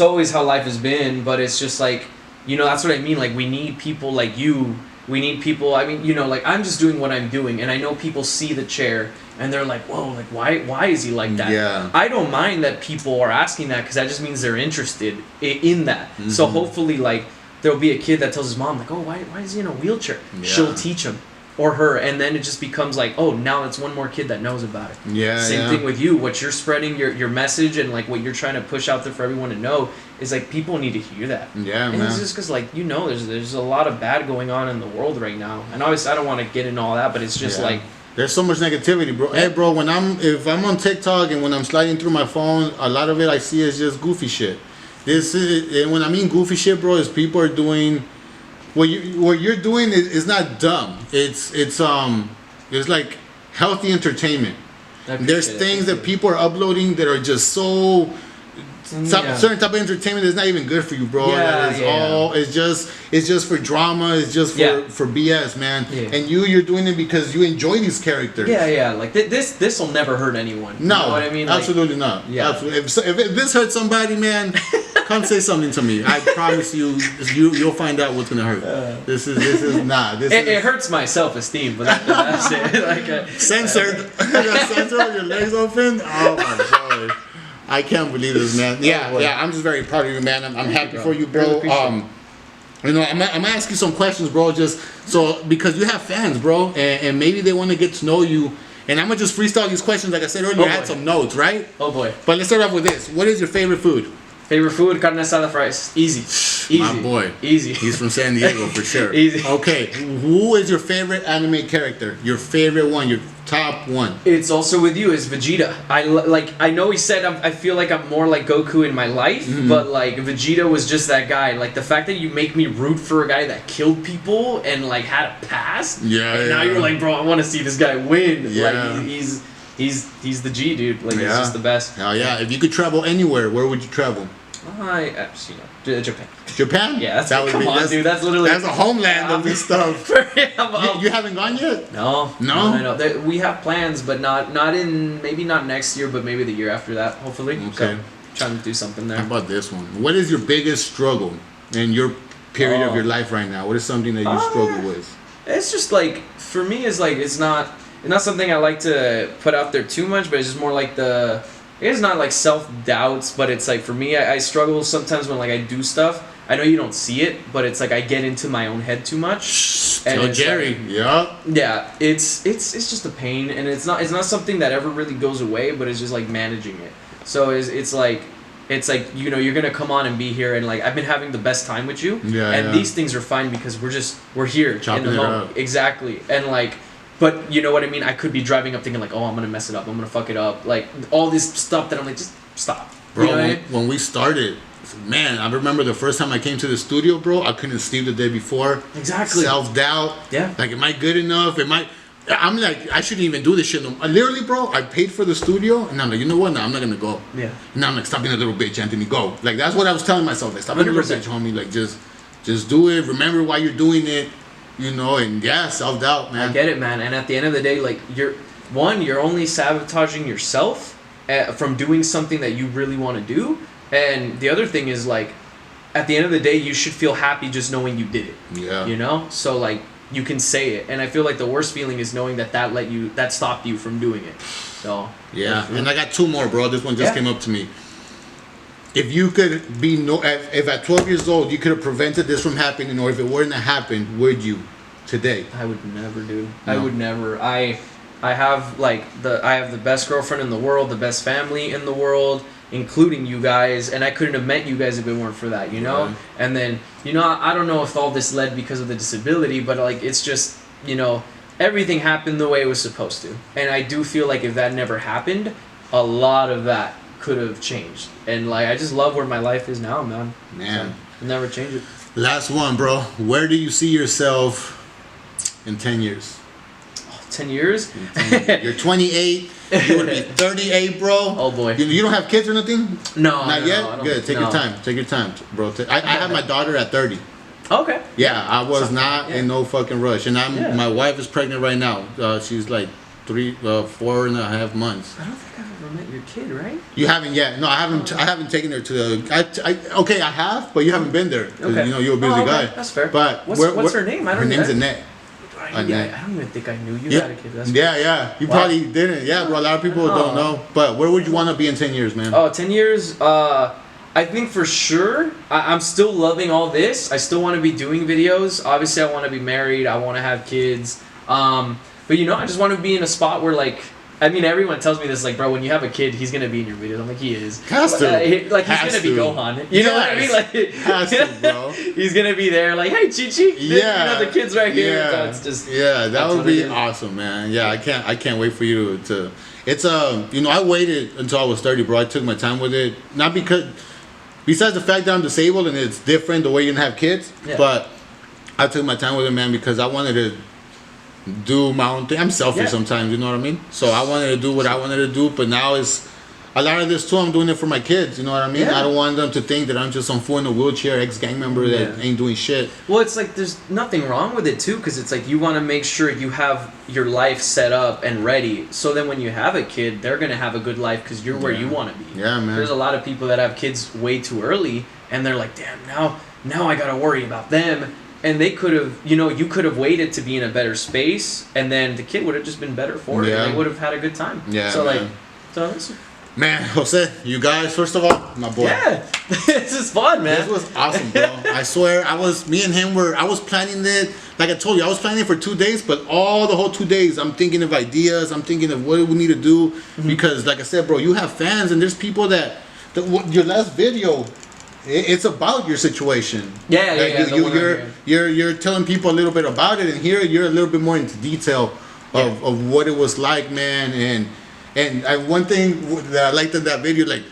always how life has been. But it's just like, that's what I mean. Like, we need people like you. We need people. I mean, like I'm just doing what I'm doing, and I know people see the chair. And they're like, whoa, like why is he like that? Yeah. I don't mind that people are asking that because that just means they're interested in that. Mm-hmm. So hopefully, like, there'll be a kid that tells his mom, like, oh, why is he in a wheelchair? Yeah. She'll teach him or her, and then it just becomes like, oh, now it's one more kid that knows about it. Yeah. Same thing with you. What you're spreading, your message, and like what you're trying to push out there for everyone to know is like people need to hear that. Yeah, and man. it's just because like there's a lot of bad going on in the world right now, and obviously I don't want to get into all that, but it's just like. There's so much negativity, bro. Hey, bro, if I'm on TikTok and when I'm sliding through my phone, a lot of it I see is just goofy shit. And when I mean goofy shit, bro, is people are doing what you're doing is not dumb. It's like healthy entertainment. There's things that people are uploading that are just so. Certain type of entertainment is not even good for you, bro. It's just for drama. It's just for BS, man. Yeah. And you're doing it because you enjoy these characters. Yeah. Like this will never hurt anyone. No, you know what I mean? Absolutely not. Yeah. Absolutely. If this hurts somebody, man, come say something to me. I promise you'll find out what's gonna hurt. This is not. It hurts my self-esteem, but that's it. Like censored. Censored with your legs open. Oh my god. I can't believe this, man. Yeah. I'm just very proud of you, man. I'm happy for you, bro. I'm gonna ask you some questions, bro. Just so because you have fans, bro, and maybe they want to get to know you. And I'm gonna just freestyle these questions. Like I said earlier, I had some notes, right? Oh boy. But let's start off with this. What is your favorite food? Favorite food, carne asada fries. Easy. My boy. Easy. He's from San Diego for sure. Easy. Okay. Who is your favorite anime character? Your favorite one? Your top one? It's also with you. It's Vegeta. I know he said I feel like I'm more like Goku in my life, but like Vegeta was just that guy. Like the fact that you make me root for a guy that killed people and like had a past. And now you're like, bro, I want to see this guy win. Yeah. Like he's the G, dude. Like he's just the best. Hell yeah. If you could travel anywhere, where would you travel? Japan. Japan? Yeah, dude. That's literally a homeland of this stuff. You haven't gone yet? No. We have plans, but not maybe not next year, but maybe the year after that, hopefully. Okay. So, trying to do something there. How about this one? What is your biggest struggle in your period of your life right now? What is something that you struggle with? It's just like, for me, it's not something I like to put out there too much, but it's just more like it's not like self-doubts, but it's like for me, I struggle sometimes when like I do stuff. I know you don't see it, but it's like I get into my own head too much. Tell Jerry. Yeah, it's just a pain, and it's not something that ever really goes away, but it's just like managing it. So it's like you're gonna come on and be here, and like I've been having the best time with you, and these things are fine because we're here chopping in the moment. Up. Exactly, and like. But you know what I mean? I could be driving up thinking like, oh, I'm going to mess it up. I'm going to fuck it up. Like, all this stuff that I'm like, just stop. Bro, You know what I mean? when we started, man, I remember the first time I came to the studio, bro. I couldn't sleep the day before. Exactly. Self-doubt. Yeah. Like, am I good enough? I'm like, I shouldn't even do this shit. Literally, bro, I paid for the studio, and I'm like, you know what? No, I'm not gonna go. Yeah. Now I'm like, stop being a little bitch, Anthony. Go. Like, that's what I was telling myself. Like, stop being a little 100%. bitch, homie. Like, just do it. Remember why you're doing it. You know, and yeah, self-doubt, man. I get it, man. And at the end of the day, like, you're only sabotaging yourself from doing something that you really want to do. And the other thing is, like, at the end of the day, you should feel happy just knowing you did it. Yeah. You know? So, like, you can say it. And I feel like the worst feeling is knowing that stopped you from doing it. So. Yeah. And I got two more, bro. This one just came up to me. If you could if at 12 years old you could have prevented this from happening, or if it weren't to happen, would you today? I would never, dude. No. I would never. I have the best girlfriend in the world, the best family in the world, including you guys, and I couldn't have met you guys if it weren't for that, you know? Right. And then, you know, I don't know if all this led because of the disability, but like, it's just, you know, everything happened the way it was supposed to. And I do feel like if that never happened, a lot of that could have changed. And like, I just love where my life is now, man. Man. So, I'll never change it. Last one, bro. Where do you see yourself in 10 years? 10 years? You're 28. You want to be 38, bro. Oh boy. You don't have kids or nothing? No, Not no, yet? I don't Good. think- Take no. your time. Take your time, bro. I had my daughter at 30. Okay. Yeah, I was not yeah. in no fucking rush. And Yeah. my wife is pregnant right now. She's like 4.5 months. I don't think I've ever met your kid, right? You haven't yet? No, I haven't. I haven't taken her to the. Okay, I have, but you haven't been there. 'Cause, Okay. You know, you're a busy okay. guy. That's fair. But what's her name? I don't Her know. name's Annette. I don't even think I knew you had a kid. That's Yeah. You Wow. probably didn't. Yeah, bro. A lot of people don't know. But where would you want to be in 10 years, man? Oh, 10 years. I think for sure. I'm still loving all this. I still want to be doing videos. Obviously, I want to be married. I want to have kids. But you know, I just want to be in a spot where, like, I mean, everyone tells me this, like, bro, when you have a kid, he's gonna be in your videos. I'm like, he is. Has to. He's Has gonna be to. Gohan. You know what I mean? Like, Has to, bro. He's gonna be there, like, hey, Chi-Chi. Yeah. You know, the kid's right here. Yeah. So it's just. Yeah, that that's would what be it is. awesome, man. Yeah, I can't wait for you to. It's you know, I waited until I was 30, bro. I took my time with it, not because. Besides the fact that I'm disabled and it's different the way you can have kids, Yeah. but I took my time with it, man, because I wanted to do my own thing. I'm selfish Yeah. sometimes, you know what I mean? So I wanted to do what I wanted to do, but now it's a lot of this too. I'm doing it for my kids, you know what I mean? Yeah. I don't want them to think that I'm just some fool in a wheelchair, ex-gang member that Yeah. ain't doing shit. Well, it's like there's nothing wrong with it too, because it's like you want to make sure you have your life set up and ready. So then when you have a kid, they're gonna have a good life because you're where you want to be. Yeah, man. There's a lot of people that have kids way too early, and they're like, damn, now I gotta worry about them. And they could have, you know, you could have waited to be in a better space, and then the kid would have just been better for it. Yeah. And they would have had a good time. Yeah, So man. like, so it's, Man, Jose, you guys, first of all, my boy. yeah, this is fun, man. This was awesome, bro. I swear, I was planning it. Like I told you, I was planning it for 2 days, but the whole 2 days, I'm thinking of ideas. I'm thinking of what we need to do. Mm-hmm. Because, like I said, bro, you have fans, and there's people that your last video, it's about your situation. Yeah, Like, yeah. the one right here. you're telling people a little bit about it, and here you're a little bit more into detail of what it was like, man. And one thing that I liked in that video, like,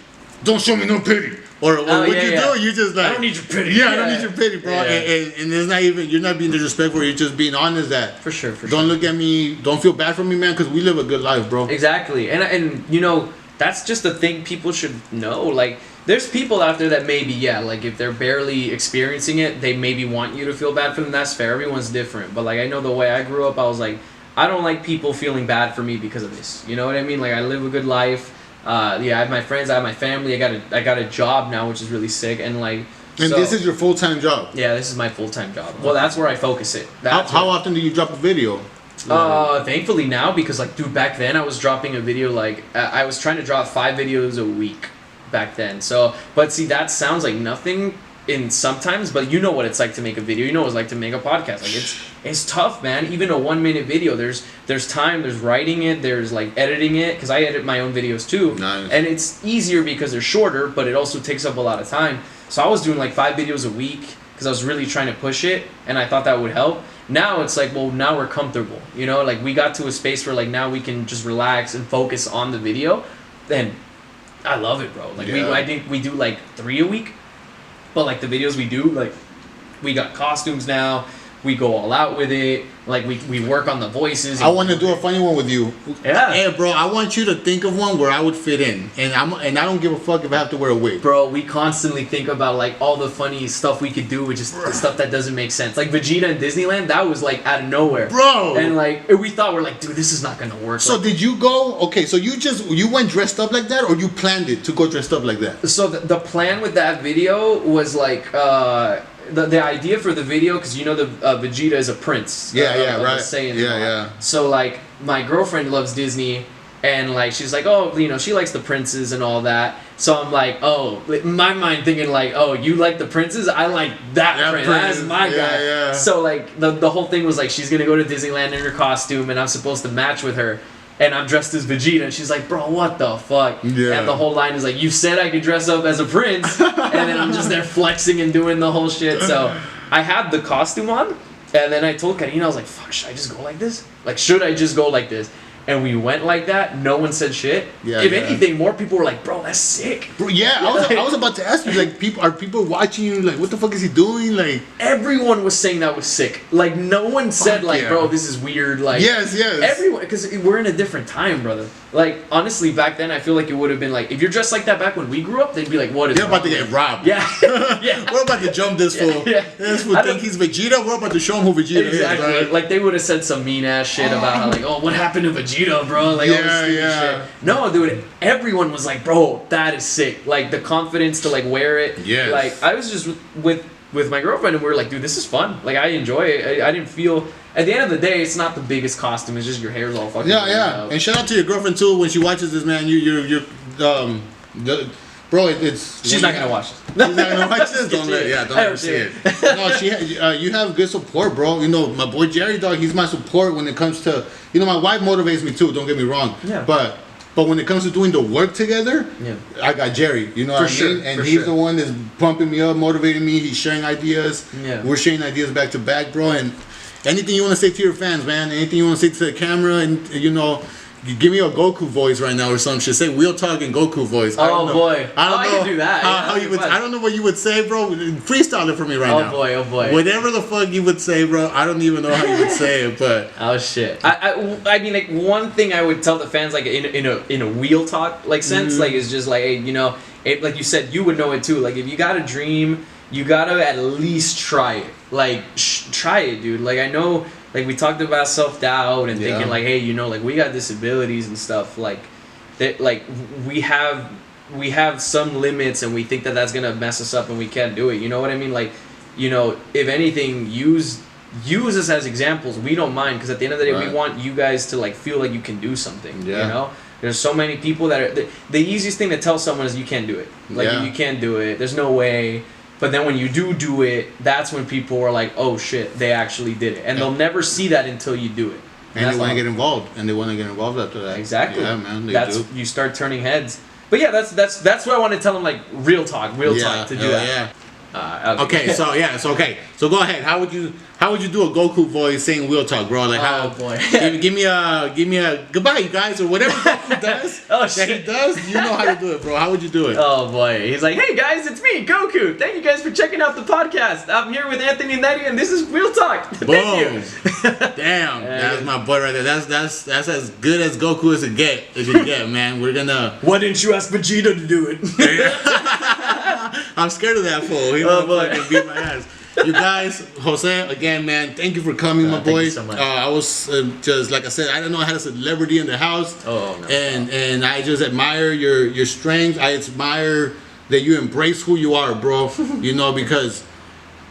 don't show me no pity. Or what yeah, you yeah. do, you just like, I don't need your pity. Yeah, I don't need your pity, bro. Yeah. And it's not even, you're not being disrespectful, you're just being honest that. For sure. Don't look at me, don't feel bad for me, man, because we live a good life, bro. Exactly. And you know, that's just the thing people should know. Like, there's people out there that maybe, yeah, like if they're barely experiencing it, they maybe want you to feel bad for them. That's fair. Everyone's different. But like, I know the way I grew up, I was like, I don't like people feeling bad for me because of this. You know what I mean? Like, I live a good life. Yeah, I have my friends, I have my family. I got a job now, which is really sick. And like, And so- this is your full-time job. yeah, this is my full-time job. Well, that's where I focus it. How often do you drop a video? Thankfully now, because like, dude, back then I was dropping a video like I was trying to drop 5 videos a week back then. So, but see, that sounds like nothing in sometimes, but you know what it's like to make a video. You know what it's like to make a podcast. Like it's tough, man. Even a 1-minute video, there's time, there's writing it, there's like editing it, because I edit my own videos too. Nice. And it's easier because they're shorter, but it also takes up a lot of time. So I was doing like 5 videos a week because I was really trying to push it, and I thought that would help. Now it's like, well, now we're comfortable, you know, like we got to a space where like now we can just relax and focus on the video. Then I love it, bro. Like Yeah. I think we do like 3 a week, but like the videos we do, like we got costumes now. We go all out with it. Like we work on the voices. I want to do a funny one with you. Yeah. Hey, bro, I want you to think of one where I would fit in, and I don't give a fuck if I have to wear a wig. Bro, we constantly think about like all the funny stuff we could do with just the stuff that doesn't make sense. Like Vegeta in Disneyland, that was like out of nowhere, Bro. And like we thought we're like, dude, this is not gonna work. So like, did you go? Okay, so you went dressed up like that, or you planned it to go dressed up like that? So the plan with that video was like the idea for the video, because you know the Vegeta is a prince. Yeah, of right. the Saiyans. Yeah. So like my girlfriend loves Disney, and like she's like, oh, you know, she likes the princes and all that. So I'm like, oh, in my mind thinking like, oh, you like the princes? I like that prince. That's my guy. Yeah. So like the whole thing was like she's gonna go to Disneyland in her costume, and I'm supposed to match with her. And I'm dressed as Vegeta, and she's like, bro, what the fuck? Yeah. And the whole line is like, you said I could dress up as a prince, and then I'm just there flexing and doing the whole shit. So I had the costume on, and then I told Karina, I was like, fuck, should I just go like this? Like, should I just go like this? And we went like that. No one said shit. Yeah, if yeah. anything, more people were like, bro, that's sick. Bro, yeah, I was about to ask you, like, are people watching you? Like, what the fuck is he doing? Like, Everyone was saying that was sick. Like, no one said, Fuck like, yeah. bro, this is weird. Like, yes. everyone, because we're in a different time, brother. Like, honestly, back then, I feel like it would have been like, if you're dressed like that back when we grew up, they'd be like, what is They're about to get robbed. Yeah. Yeah. We're about to jump this fool. Yeah. This fool I think don't- he's Vegeta. We're about to show him who Vegeta Exactly. is. Right? Like, they would have said some mean ass shit about how, like, oh, what happened to Vegeta, bro? Like, all this stupid Yeah. shit. No, dude, everyone was like, bro, that is sick. Like, the confidence to, like, wear it. Yes. Like, I was just with my girlfriend, and we were like, dude, this is fun. Like, I enjoy it. I didn't feel... At the end of the day, it's not the biggest costume. It's just your hair's all fucking... Yeah. And shout out to your girlfriend too when she watches this, man. Bro, it's. She's not gonna watch this. She's not gonna watch this. Don't let I her see it. No, you have good support, bro. You know, my boy Jerry, dog. He's my support when it comes to. You know, my wife motivates me too. Don't get me wrong. Yeah. But when it comes to doing the work together, Yeah. I got Jerry. You know For what I sure, mean? And for he's sure. the one that's pumping me up, motivating me. He's sharing ideas. Yeah. We're sharing ideas back to back, bro. And anything you want to say to your fans, man. Anything you want to say to the camera, and you know. You give me a Goku voice right now or some shit. Say WhealTalk and Goku voice. I don't know. Boy. I don't I know can do that. Yeah, how you would. fun. I don't know what you would say, bro. Freestyle it for me right now. Oh boy. Whatever the fuck you would say, bro. I don't even know how you would say it, but Oh shit! I mean, like, one thing I would tell the fans, like, in a WhealTalk like sense, like, is just like, hey, you know, like you said, you would know it too. Like, if you got a dream, you gotta at least try it. Like, try it, dude. Like, I know, like, we talked about self-doubt and thinking, like, hey, you know, like, we got disabilities and stuff. Like, that, like, we have some limits, and we think that that's gonna mess us up, and we can't do it. You know what I mean? Like, you know, if anything, use us as examples. We don't mind, because at the end of the day, Right. we want you guys to, like, feel like you can do something. Yeah. You know, there's so many people that are the easiest thing to tell someone is you can't do it. Like, Yeah. you can't do it. There's no way. But then when you do it, that's when people are like, oh shit, they actually did it. And they'll never see that until you do it. and that's they want to all. get involved. After that. Exactly. Yeah, man. They That's do. you start turning heads. But yeah, that's what I want to tell them, like, real talk to do that. Yeah. Okay. So go ahead. How would you do a Goku voice saying WhealTalk, bro? Like, how? Oh, boy. give me a goodbye, you guys, or whatever Goku does. Oh, that shit. he does. You know how to do it, bro. How would you do it? Oh boy, he's like, hey guys, it's me, Goku. Thank you guys for checking out the podcast. I'm here with Anthony and Nettie, and this is WhealTalk. Thank Boom. you. Damn, Yeah, that's yeah. my boy right there. That's as good as Goku as it get, man. We're gonna. Why didn't you ask Vegeta to do it? I'm scared of that fool. He Oh, wanna boy. fucking beat my ass. You guys, Jose, again, man, thank you for coming, my thank boy. you so much. I was just like I said, I didn't know I had a celebrity in the house. Oh, no. And I just admire your strength. I admire that you embrace who you are, bro. You know, because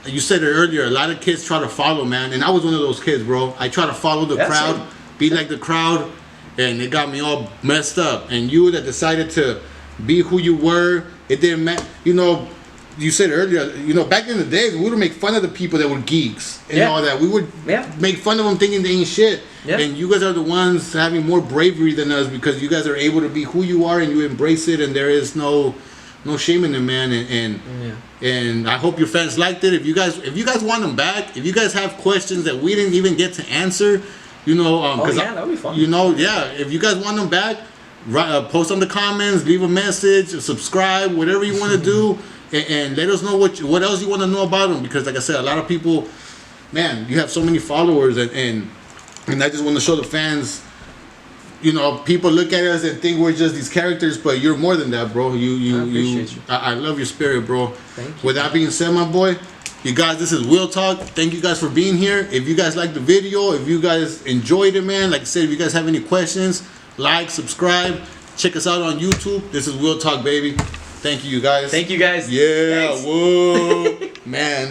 you said it earlier, a lot of kids try to follow, man, and I was one of those kids, bro. I try to follow the That's crowd, it. be like the crowd, and it got me all messed up. And you that decided to be who you were, it didn't matter. You know, you said earlier, you know, back in the days, we would make fun of the people that were geeks and Yeah. all that. We would Yeah. make fun of them thinking they ain't shit. Yeah. And you guys are the ones having more bravery than us because you guys are able to be who you are and you embrace it, and there is no shame in it, man. And I hope your fans liked it. If you guys want them back, if you guys have questions that we didn't even get to answer, you know, Oh, yeah, that would be fun. You know, yeah. If you guys want them back, post on the comments, leave a message, subscribe, whatever you want to do, and let us know what else you want to know about him. Because like I said, a lot of people, man, you have so many followers, and I just want to show the fans. You know, people look at us and think we're just these characters, but you're more than that, bro. I appreciate you. I love your spirit, bro. Thank you. With that being said, my boy, you guys, this is WhealTalk. Thank you guys for being here. If you guys liked the video, if you guys enjoyed it, man, like I said, if you guys have any questions, like, subscribe, check us out on YouTube. This is WhealTalk, baby. Thank you, guys. Thank you, guys. Yeah, Thanks. whoa. Man,